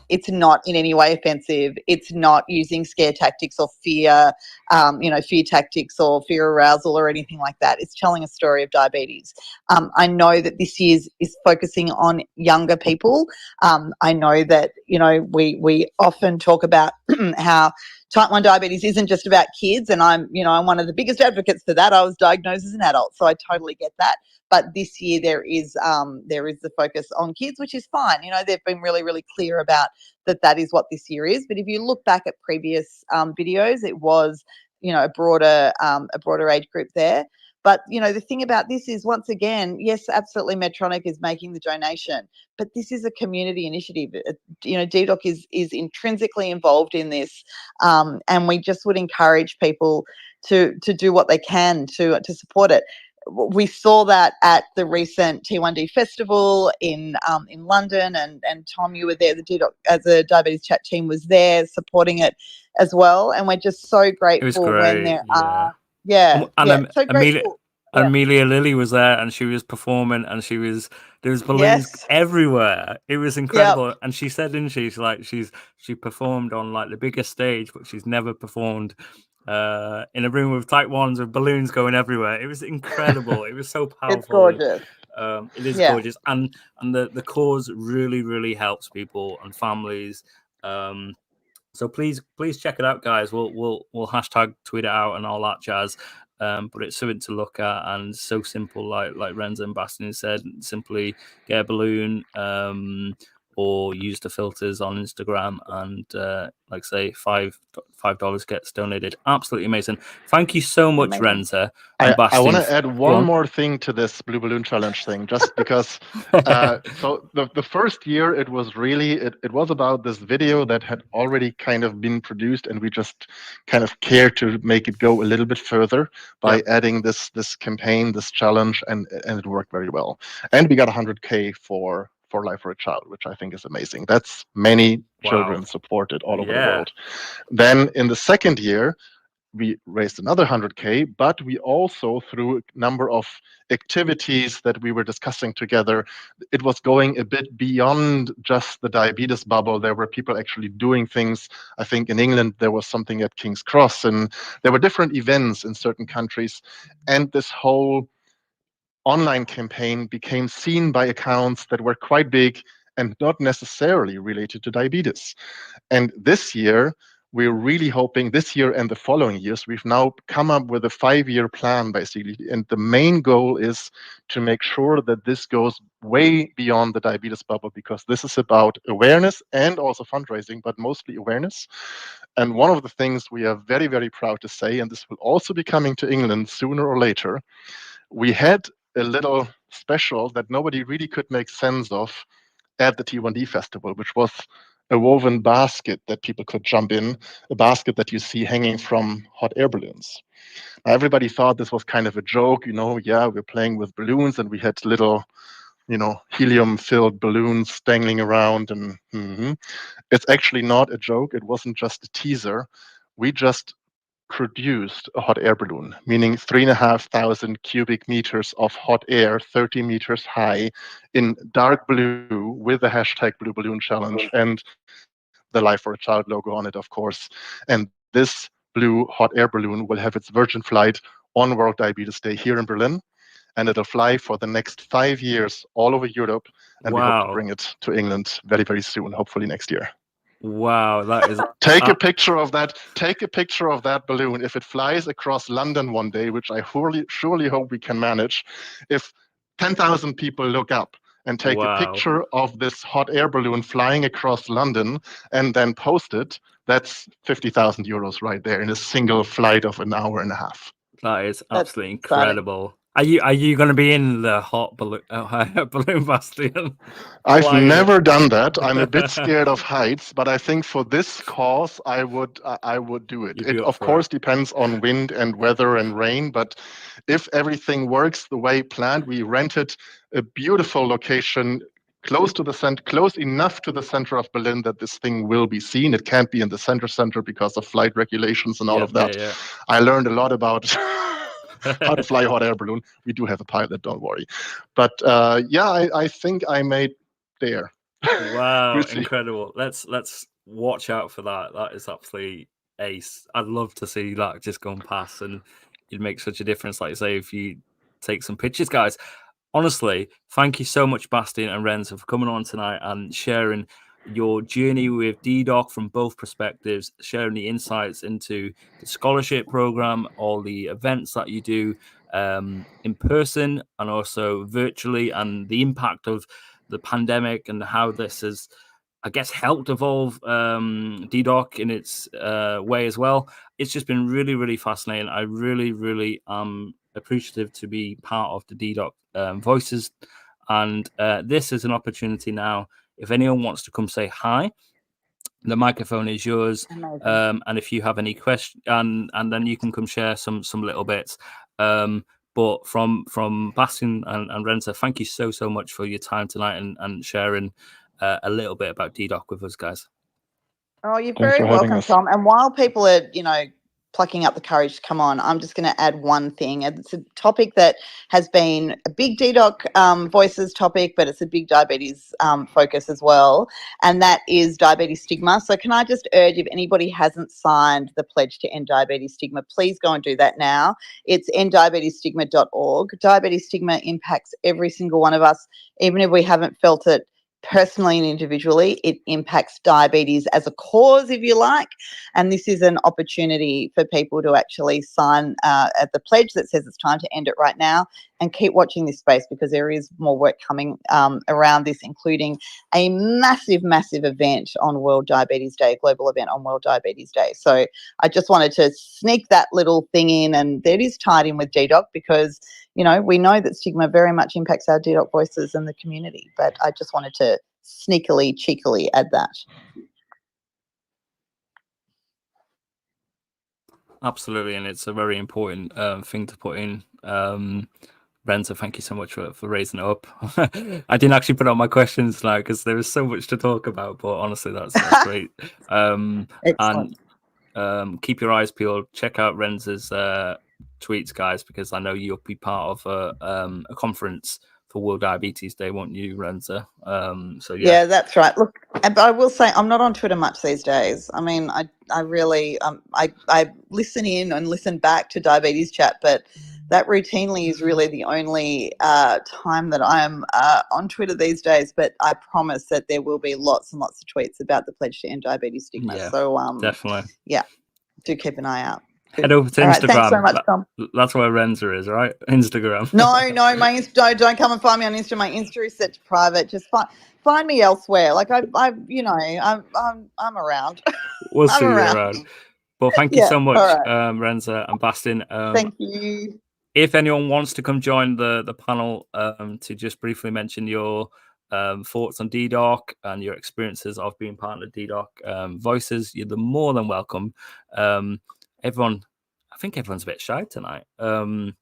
It's not in any way offensive. It's not using scare tactics or fear, fear tactics or fear arousal or anything like that. It's telling a story of diabetes. I know that this year's is focusing on younger people. I know that, we often talk about how type 1 diabetes isn't just about kids, and I'm one of the biggest advocates for that. I was diagnosed as an adult, so I totally get that. But this year there is the focus on kids, which is fine. They've been really, really clear about that is what this year is. But if you look back at previous videos, it was, a broader age group there. But, the thing about this is, once again, yes, absolutely, Medtronic is making the donation, but this is a community initiative. DDoc is intrinsically involved in this, and we just would encourage people to do what they can to support it. We saw that at the recent T1D festival in London, and Tom, you were there. The DDoc, as a DiabetesChat team, was there supporting it as well, and we're just so grateful when there are. Yeah, so grateful. Amelia Lilly was there, and she was performing, and there was balloons everywhere. It was incredible. And she said, didn't she? She performed on like the biggest stage, but she's never performed in a room with type 1s with balloons going everywhere. It was incredible. It was so powerful. It's gorgeous. It is gorgeous, and the cause really, really helps people and families. So please check it out, guys. We'll hashtag tweet it out and all that jazz. But it's something to look at, and so simple, like Renzo and Bastian said. Simply get a balloon, or use the filters on Instagram, and like say $5 gets donated. Absolutely amazing. Thank you so much, Renzo. I want to add one more thing to this Blue Balloon Challenge thing, just because. So the first year it was really it was about this video that had already kind of been produced, and we just kind of cared to make it go a little bit further by adding this campaign, this challenge, and it worked very well. And we got 100K for Life for a Child, which I think is amazing. That's many children supported all over the world. Then in the second year, we raised another 100K, but we also, through a number of activities that we were discussing together, it was going a bit beyond just the diabetes bubble. There were people actually doing things. I think in England, there was something at King's Cross, and there were different events in certain countries. And this whole online campaign became seen by accounts that were quite big and not necessarily related to diabetes. And this year, we're really hoping, this year and the following years, we've now come up with a 5-year plan, basically. And the main goal is to make sure that this goes way beyond the diabetes bubble, because this is about awareness and also fundraising, but mostly awareness. And one of the things we are very, very proud to say, and this will also be coming to England sooner or later, we had a little special that nobody really could make sense of at the T1D festival, which was a woven basket that people could jump in, a basket that you see hanging from hot air balloons. Now, everybody thought this was kind of a joke, we're playing with balloons, and we had little, helium-filled balloons dangling around, and it's actually not a joke. It wasn't just a teaser. We just produced a hot air balloon, meaning 3,500 cubic meters of hot air, 30 meters high, in dark blue, with the hashtag Blue Balloon Challenge and the Life for a Child logo on it, of course. And this blue hot air balloon will have its virgin flight on World Diabetes Day here in Berlin, and it'll fly for the next 5 years all over Europe, and we hope to bring it to England very, very soon, hopefully next year. Wow, that is take a picture of that. Take a picture of that balloon. If it flies across London one day, which I surely hope we can manage, if 10,000 people look up and take a picture of this hot air balloon flying across London and then post it, that's 50,000 euros right there in a single flight of an hour and a half. That is absolutely incredible. Are you going to be in the hot balloon, Bastian? I've never done that. I'm a bit scared of heights, but I think for this cause, I would do it. It of course depends on wind and weather and rain, but if everything works the way planned, we rented a beautiful location close enough to the center of Berlin that this thing will be seen. It can't be in the center because of flight regulations and all of that. I learned a lot about how to fly a hot air balloon. We do have a pilot, don't worry. But yeah, I think I made there. Wow, We'll see. incredible. Let's watch out for that. That is absolutely ace. I'd love to see that just going past, and it'd make such a difference, like you say, if you take some pictures, guys. Honestly, thank you so much, Bastian and Renzo, for coming on tonight and sharing your journey with DDoc from both perspectives, sharing the insights into the scholarship program, all the events that you do in person and also virtually, and the impact of the pandemic and how this has, I guess, helped evolve DDoc in its way as well. It's just been really, really fascinating. I really, really am appreciative to be part of the DDoc Voices. And this is an opportunity now. If anyone wants to come say hi, the microphone is yours. And if you have any questions, and then you can come share some little bits. But from Bastian and Renzo, thank you so much for your time tonight and sharing a little bit about DDoc with us, guys. Oh, you're very welcome, Tom. And while people are, plucking up the courage to come on, I'm just going to add one thing. It's a topic that has been a big DDoc Voices topic, but it's a big diabetes focus as well, and that is diabetes stigma. So can I just urge, if anybody hasn't signed the pledge to end diabetes stigma, please go and do that now. It's enddiabetesstigma.org. Diabetes stigma impacts every single one of us, even if we haven't felt it personally and individually. It impacts diabetes as a cause, if you like, and this is an opportunity for people to actually sign at the pledge that says it's time to end it right now, and keep watching this space, because there is more work coming around this, including a massive event on World Diabetes Day, global event on World Diabetes Day. So I just wanted to sneak that little thing in, and that is tied in with DDoc, because we know that stigma very much impacts our DDoc voices in the community, but I just wanted to cheekily add that. Absolutely, and it's a very important thing to put in. Renzo, thank you so much for raising it up. I didn't actually put out my questions now because there is so much to talk about, but honestly, that's great. Excellent. And keep your eyes peeled. Check out Renzo's tweets, guys, because I know you'll be part of a conference for World Diabetes Day, won't you, Renzo? So yeah, that's right. Look, but I will say I'm not on Twitter much these days. I mean, I really I listen in and listen back to Diabetes Chat, but that routinely is really the only time that I'm on Twitter these days. But I promise that there will be lots and lots of tweets about the pledge to end diabetes stigma. Yeah, so definitely. Yeah, do keep an eye out. Head over to All Instagram. Right, thanks so much, Tom. That's where Renzo is, right? Instagram. No, my don't come and find me on Insta. My Insta is set to private. Just find me elsewhere. Like I'm around. We'll see you around. But thank you so much, right. Renzo and Bastian. Thank you. If anyone wants to come join the panel to just briefly mention your thoughts on DDoc and your experiences of being part of the DDoc Voices, you're more than welcome. I think everyone's a bit shy tonight. Great.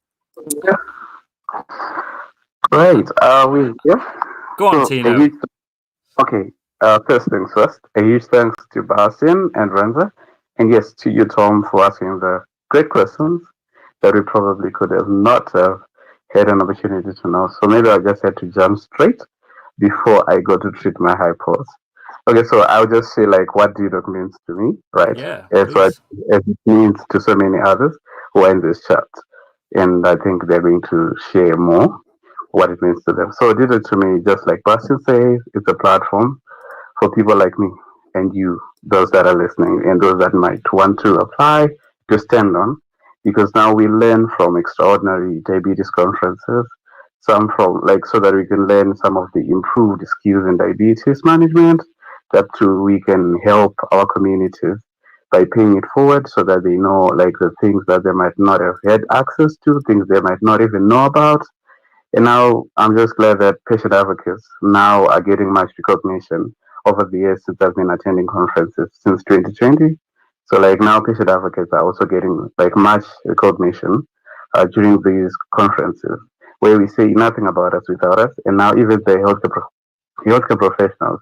Go on, Tino. Okay. First things first. A huge thanks to Bastian and Renzo, and yes, to you, Tom, for asking the great questions that we probably could have not had an opportunity to know. So maybe I just had to jump straight before I go to treat my high pulse. Okay, so I'll just say like what DDoc means to me, right? Yeah. As it means to so many others who are in this chat. And I think they're going to share more what it means to them. So DDoc to me, just like Bastian says, it's a platform for people like me and you, those that are listening, and those that might want to apply to stand on, because now we learn from extraordinary diabetes conferences, some from so that we can learn some of the improved skills in diabetes management, that too we can help our communities by paying it forward so that they know the things that they might not have had access to, things they might not even know about. And now I'm just glad that patient advocates now are getting much recognition over the years since I've been attending conferences since 2020. So now patient advocates are also getting much recognition during these conferences where we say nothing about us without us. And now even the healthcare professionals,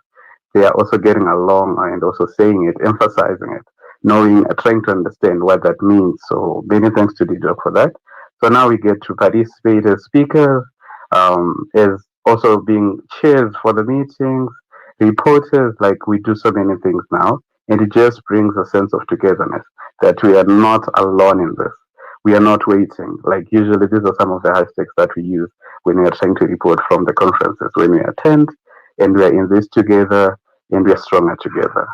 they are also getting along and also saying it, emphasizing it, knowing, trying to understand what that means. So many thanks to DDoc for that. So now we get to participate as speakers, as also being chairs for the meetings, reporters, like we do so many things now. And it just brings a sense of togetherness that we are not alone in this. We are not waiting. Like usually these are some of the hashtags that we use when we are trying to report from the conferences, when we attend and we are in this together and we are stronger together.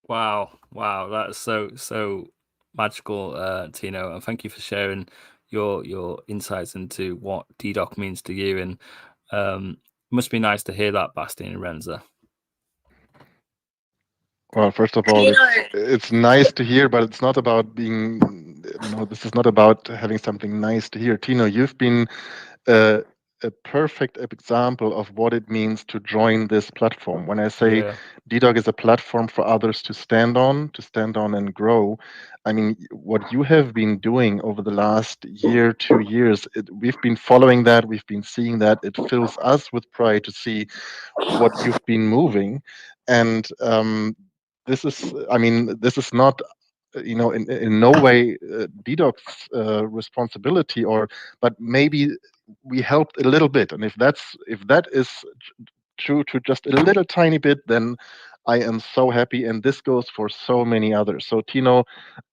Wow, that's so magical, Tino, and thank you for sharing your insights into what DDoc means to you. And it must be nice to hear that, Bastian and Renza. Well, first of all, it's nice to hear, but it's not about being, this is not about having something nice to hear. Tino, you've been a perfect example of what it means to join this platform. When I say DDoc is a platform for others to stand on and grow, I mean, what you have been doing over the last year, 2 years, we've been following that, we've been seeing that. It fills us with pride to see what you've been moving. And this is not, in no way DDoc's responsibility, but maybe we helped a little bit. And if that is true to just a little tiny bit, then I am so happy. And this goes for so many others. So Tino,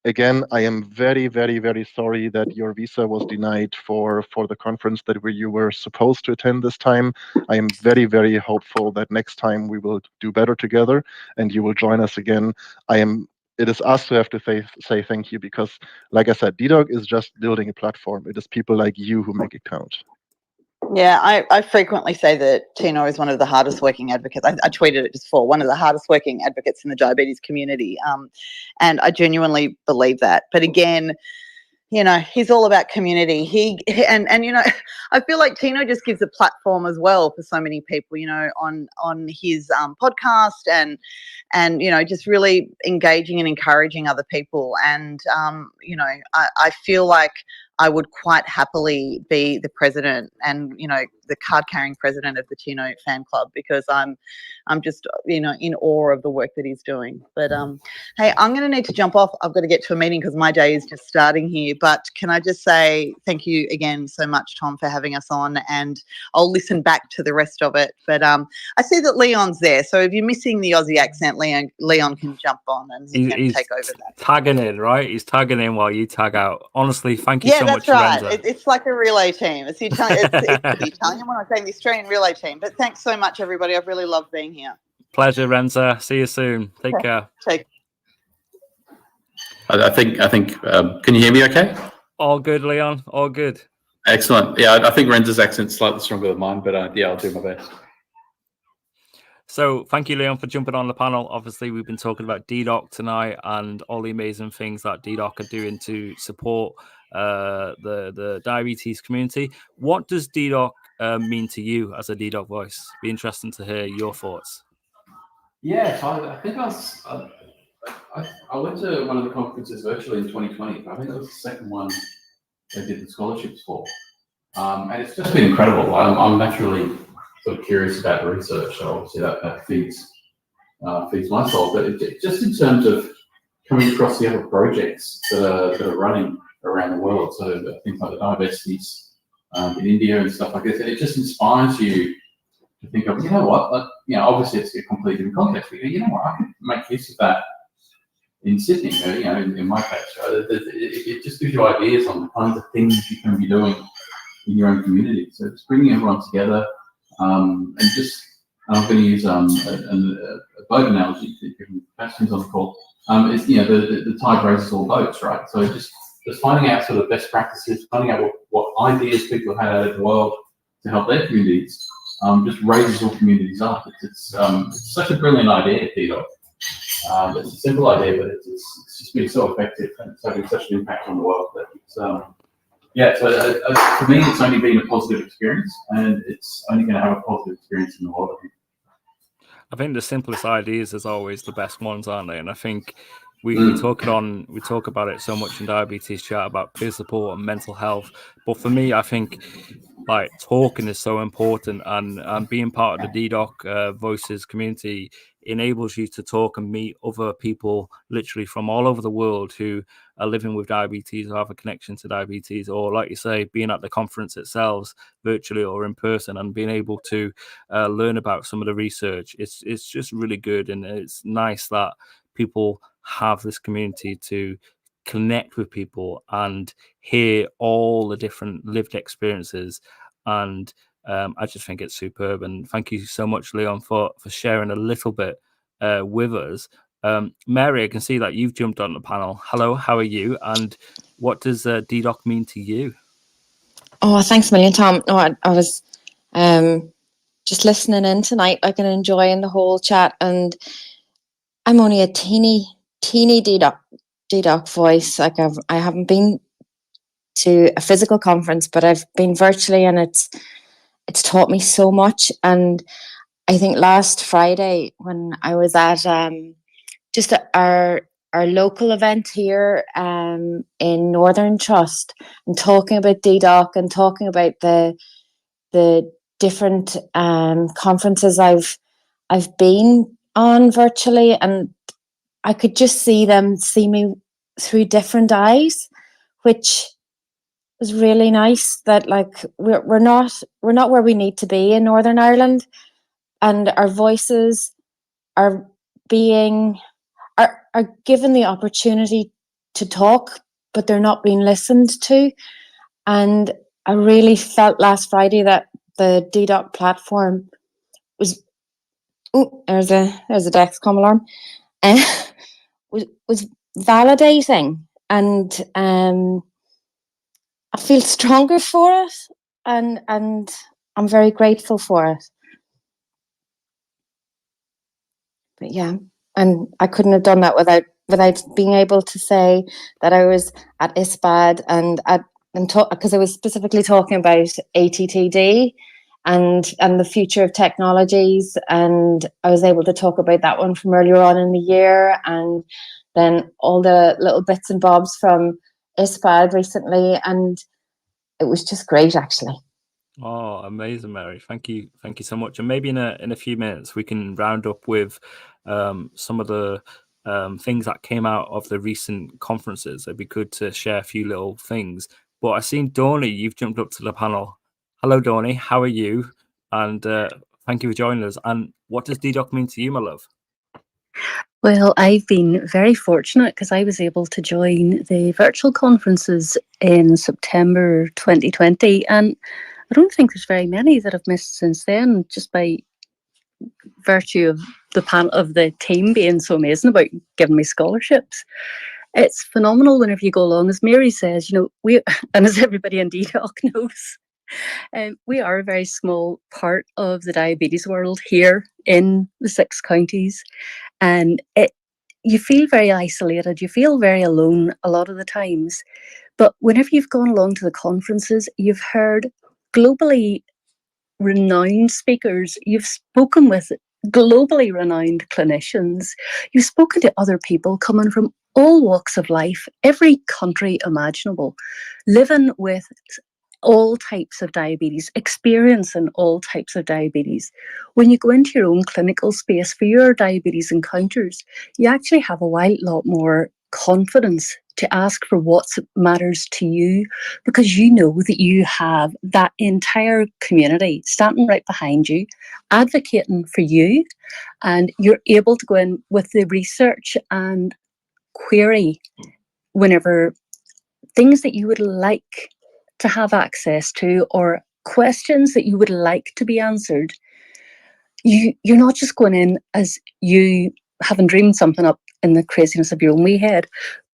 again, I am very, very, very sorry that your visa was denied for the conference that you were supposed to attend this time. I am very, very hopeful that next time we will do better together and you will join us again. It is us who have to say thank you, because, like I said, DDoc is just building a platform. It is people like you who make it count. Yeah, I frequently say that Tino is one of the hardest working advocates. I tweeted it just before, one of the hardest working advocates in the diabetes community. And I genuinely believe that. But again, he's all about community. And I feel like Tino just gives a platform as well for so many people, on his podcast and just really engaging and encouraging other people. And, I feel like I would quite happily be the president and, the card-carrying president of the Tino fan club, because I'm just, in awe of the work that he's doing. But, hey, I'm going to need to jump off. I've got to get to a meeting because my day is just starting here. But can I just say thank you again so much, Tom, for having us on, and I'll listen back to the rest of it. But I see that Leon's there. So if you're missing the Aussie accent, Leon can jump on and he can take over that. Tagging in, right? He's tagging in while you tag out. Honestly, thank you so much, right. Renza. It's like a relay team. It's the Italian one. I'm saying the Australian relay team. But thanks so much, everybody. I've really loved being here. Pleasure, Renza. See you soon. Take care. I think. Can you hear me? Okay. All good, Leon. All good. Excellent. Yeah, I think Renza's accent's slightly stronger than mine, but I'll do my best. So thank you, Leon, for jumping on the panel. Obviously, we've been talking about DDoc tonight and all the amazing things that DDoc are doing to support the diabetes community. What does DDoc mean to you as a DDoc voice? Be interesting to hear your thoughts. Yeah, so I think I went to one of the conferences virtually in 2020. I think it was the second one they did the scholarships for. And it's just been incredible. I'm naturally sort of curious about the research, so obviously that feeds my soul. But just in terms of coming across the other projects that are running around the world, so things like the diabetes in India and stuff like this, and it just inspires you to think of, obviously it's a completely different context, but I can make use of that in Sydney, in my case. Right? It just gives you ideas on the kinds of things you can be doing in your own community. So just bringing everyone together, and I'm going to use a boat analogy, given Bastian's on the call. It's the tide raises all boats, right? So just finding out sort of best practices, finding out what ideas people had out of the world to help their communities, just raises all communities up. It's such a brilliant idea, DDoc. It's a simple idea, but it's just been so effective and it's having such an impact on the world that it's so for me, it's only been a positive experience, and it's only going to have a positive experience in the world. I think the simplest ideas is always the best ones, aren't they? And I think we talk about it so much in Diabetes Chat about peer support and mental health. But for me, I think talking is so important, and being part of the DDoc Voices community enables you to talk and meet other people literally from all over the world who are living with diabetes or have a connection to diabetes, or like you say, being at the conference itself virtually or in person, and being able to learn about some of the research. It's just really good, and it's nice that people have this community to connect with people and hear all the different lived experiences. And I just think it's superb. And thank you so much, Leon, for sharing a little bit with us. Mary, I can see that you've jumped on the panel. Hello, how are you? And what does DDoC mean to you? Oh, thanks a million, Tom. No, I was just listening in tonight, like, and enjoying the whole chat. And I'm only a teeny DDoC voice. Like, I haven't been to a physical conference, but I've been virtually, and it's taught me so much. And I think last Friday when I was at just our local event here in Northern Trust, and talking about DDoC and talking about the different conferences I've been on virtually, and I could just see me through different eyes, which was really nice. That, like, we're not where we need to be in Northern Ireland, and our voices are being are given the opportunity to talk, but they're not being listened to. And I really felt last Friday that the DDoC platform was, there's a Dexcom alarm, was validating, and I feel stronger for it, and I'm very grateful for it. But yeah, and I couldn't have done that without being able to say that I was at ISPAD and because I was specifically talking about ATTD and the future of technologies, and I was able to talk about that one from earlier on in the year, and then all the little bits and bobs from ISPAD recently, and it was just great, actually. Oh, amazing, Mary. Thank you so much. And maybe in a few minutes we can round up with some of the things that came out of the recent conferences. It'd be good to share a few little things. But I've seen Dawney, you've jumped up to the panel. Hello, Dawney. How are you? And thank you for joining us. And what does DDoC mean to you, my love? Well, I've been very fortunate because I was able to join the virtual conferences in September 2020, and I don't think there's very many that I've missed since then, just by virtue of the panel of the team being so amazing about giving me scholarships. It's phenomenal whenever you go along. As Mary says, we, and as everybody in DDoC knows, we are a very small part of the diabetes world here in the 6 counties, and you feel very isolated. You feel very alone a lot of the times. But whenever you've gone along to the conferences, you've heard globally renowned speakers, you've spoken with globally renowned clinicians, you've spoken to other people coming from all walks of life, every country imaginable, living with all types of diabetes, experiencing all types of diabetes. When you go into your own clinical space for your diabetes encounters, you actually have a lot more confidence to ask for what matters to you, because you know that you have that entire community standing right behind you, advocating for you, and you're able to go in with the research and query whenever things that you would like to have access to, or questions that you would like to be answered. You're not just going in as you having dreamed something up in the craziness of your own wee head,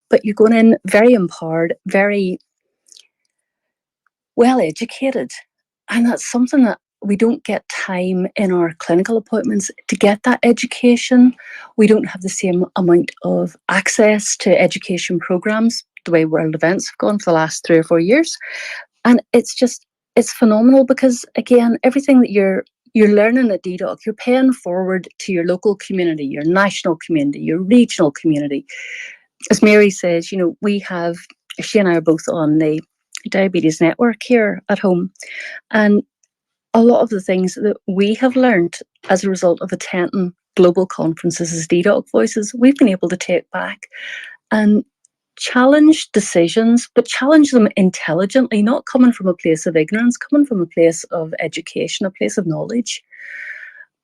but you're going in very empowered, very well educated. And that's something that we don't get time in our clinical appointments to get that education. We don't have the same amount of access to education programs the way world events have gone for the last 3 or 4 years. And it's phenomenal, because again, everything that you're learning at DDoC, you're paying forward to your local community, your national community, your regional community. As Mary says, she and I are both on the Diabetes Network here at home. And a lot of the things that we have learned as a result of attending global conferences as DDoc voices, we've been able to take back and challenge decisions, but challenge them intelligently, not coming from a place of ignorance, coming from a place of education, a place of knowledge.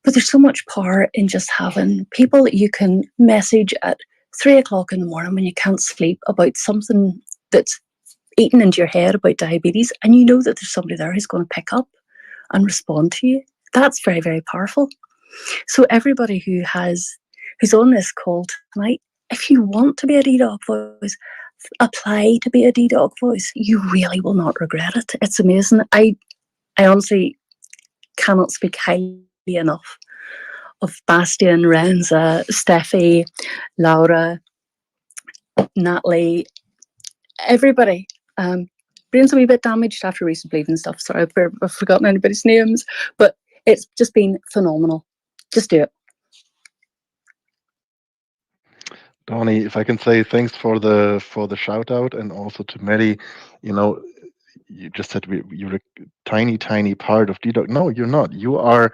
But there's so much power in just having people that you can message at 3 o'clock in the morning when you can't sleep about something that's eating into your head about diabetes, and you know that there's somebody there who's going to pick up and respond to you. That's very, very powerful. So everybody who's on this call tonight, if you want to be a DDoc voice, apply to be a DDoc voice. You really will not regret it. It's amazing. I honestly cannot speak highly enough of Bastian, Renza, Steffi, Laura, Natalie, everybody. Brain's a wee bit damaged after recent bleeding stuff. Sorry, I've forgotten anybody's names, but it's just been phenomenal. Just do it. Donnie, if I can say thanks for the shout out, and also to Mary, you know, you just said you're a tiny part of DDoc. No, you're not. You are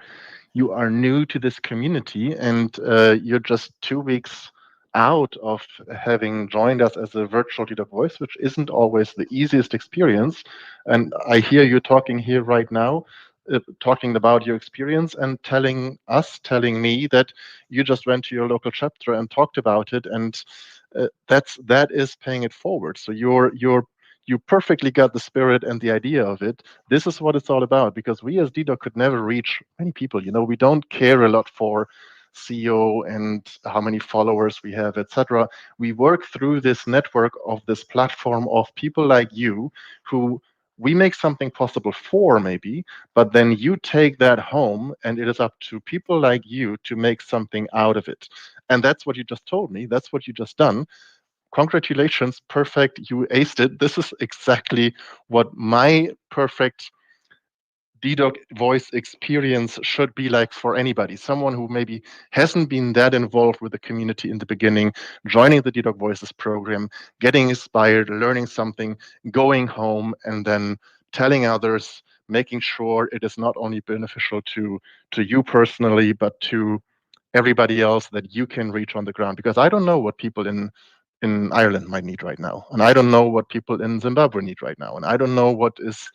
new to this community, and you're just 2 weeks out of having joined us as a virtual DDoc voice, which isn't always the easiest experience. And I hear you talking here right now, talking about your experience and telling me that you just went to your local chapter and talked about it, and that is paying it forward. So you perfectly got the spirit and the idea of it. This is what it's all about, because we as DDoc could never reach many people. You know, we don't care a lot for SEO and how many followers we have, etc. We work through this network of this platform of people like you, who we make something possible for, maybe, but then you take that home, and it is up to people like you to make something out of it. And that's what you just told me. That's what you just done. Congratulations, perfect, you aced it. This is exactly what my perfect DDoc voice experience should be like for anybody. Someone who maybe hasn't been that involved with the community in the beginning, joining the DDoc Voices program, getting inspired, learning something, going home, and then telling others, making sure it is not only beneficial to you personally, but to everybody else that you can reach on the ground. Because I don't know what people in Ireland might need right now, and I don't know what people in Zimbabwe need right now, and I don't know what is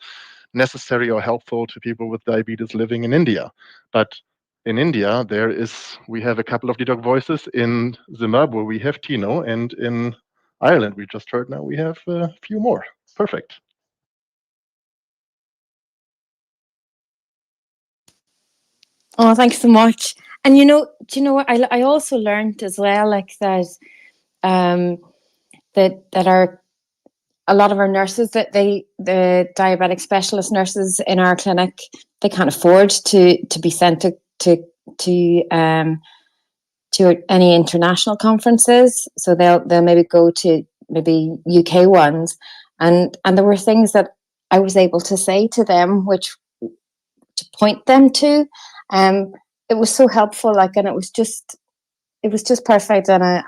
necessary or helpful to people with diabetes living in India. But in India, we have a couple of DDoc voices. In Zimbabwe, we have Tino, and in Ireland, we just heard now we have a few more. Perfect. Oh, thanks so much. And do you know what? I also learned as well, like that, that a lot of our nurses, the diabetic specialist nurses in our clinic, they can't afford to be sent to any international conferences, so they'll maybe go to maybe UK ones, and there were things that I was able to say to them, which to point them to. It was so helpful, like, and it was just perfect, and I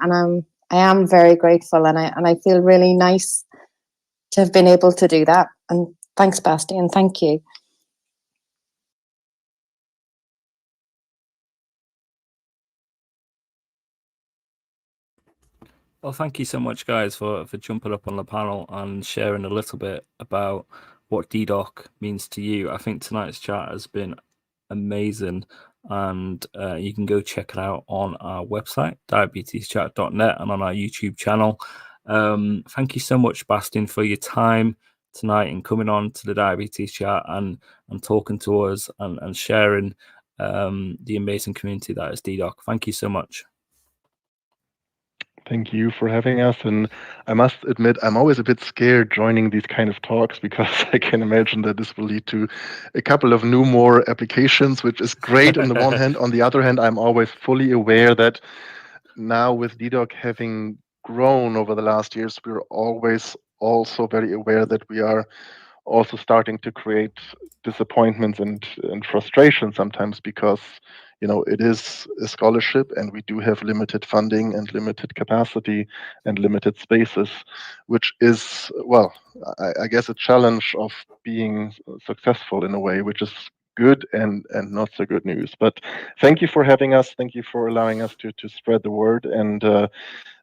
am very grateful, and I feel really nice to have been able to do that. And thanks, Bastian. Thank you. Well, thank you so much, guys, for jumping up on the panel and sharing a little bit about what DDoc means to you. I think tonight's chat has been amazing, and you can go check it out on our website, diabeteschat.net, and on our YouTube channel. Thank you so much, Bastian, for your time tonight and coming on to the Diabetes Chat and talking to us and sharing the amazing community that is DDoc. Thank you so much. Thank you for having us. And I must admit, I'm always a bit scared joining these kind of talks, because I can imagine that this will lead to a couple of more applications, which is great on the one hand. On the other hand, I'm always fully aware that now, with DDoc having grown over the last years, we're always also very aware that we are also starting to create disappointments and frustration sometimes, because it is a scholarship, and we do have limited funding and limited capacity and limited spaces, which is, well, I guess a challenge of being successful in a way, which is good and not so good news. But thank you for having us. Thank you for allowing us to spread the word. And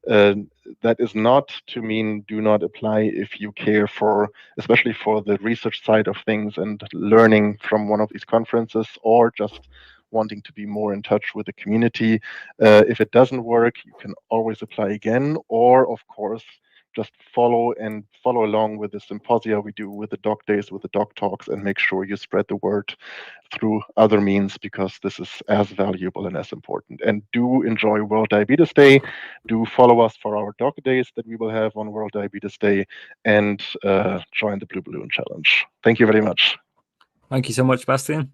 that is not to mean do not apply if you care for, especially for the research side of things and learning from one of these conferences, or just wanting to be more in touch with the community. If it doesn't work, you can always apply again, or of course, just follow along with the symposia we do, with the doc days, with the doc talks, and make sure you spread the word through other means, because this is as valuable and as important. And do enjoy World Diabetes Day. Do follow us for our doc days that we will have on World Diabetes Day, and join the Blue Balloon Challenge. Thank you very much. Thank you so much, Bastian.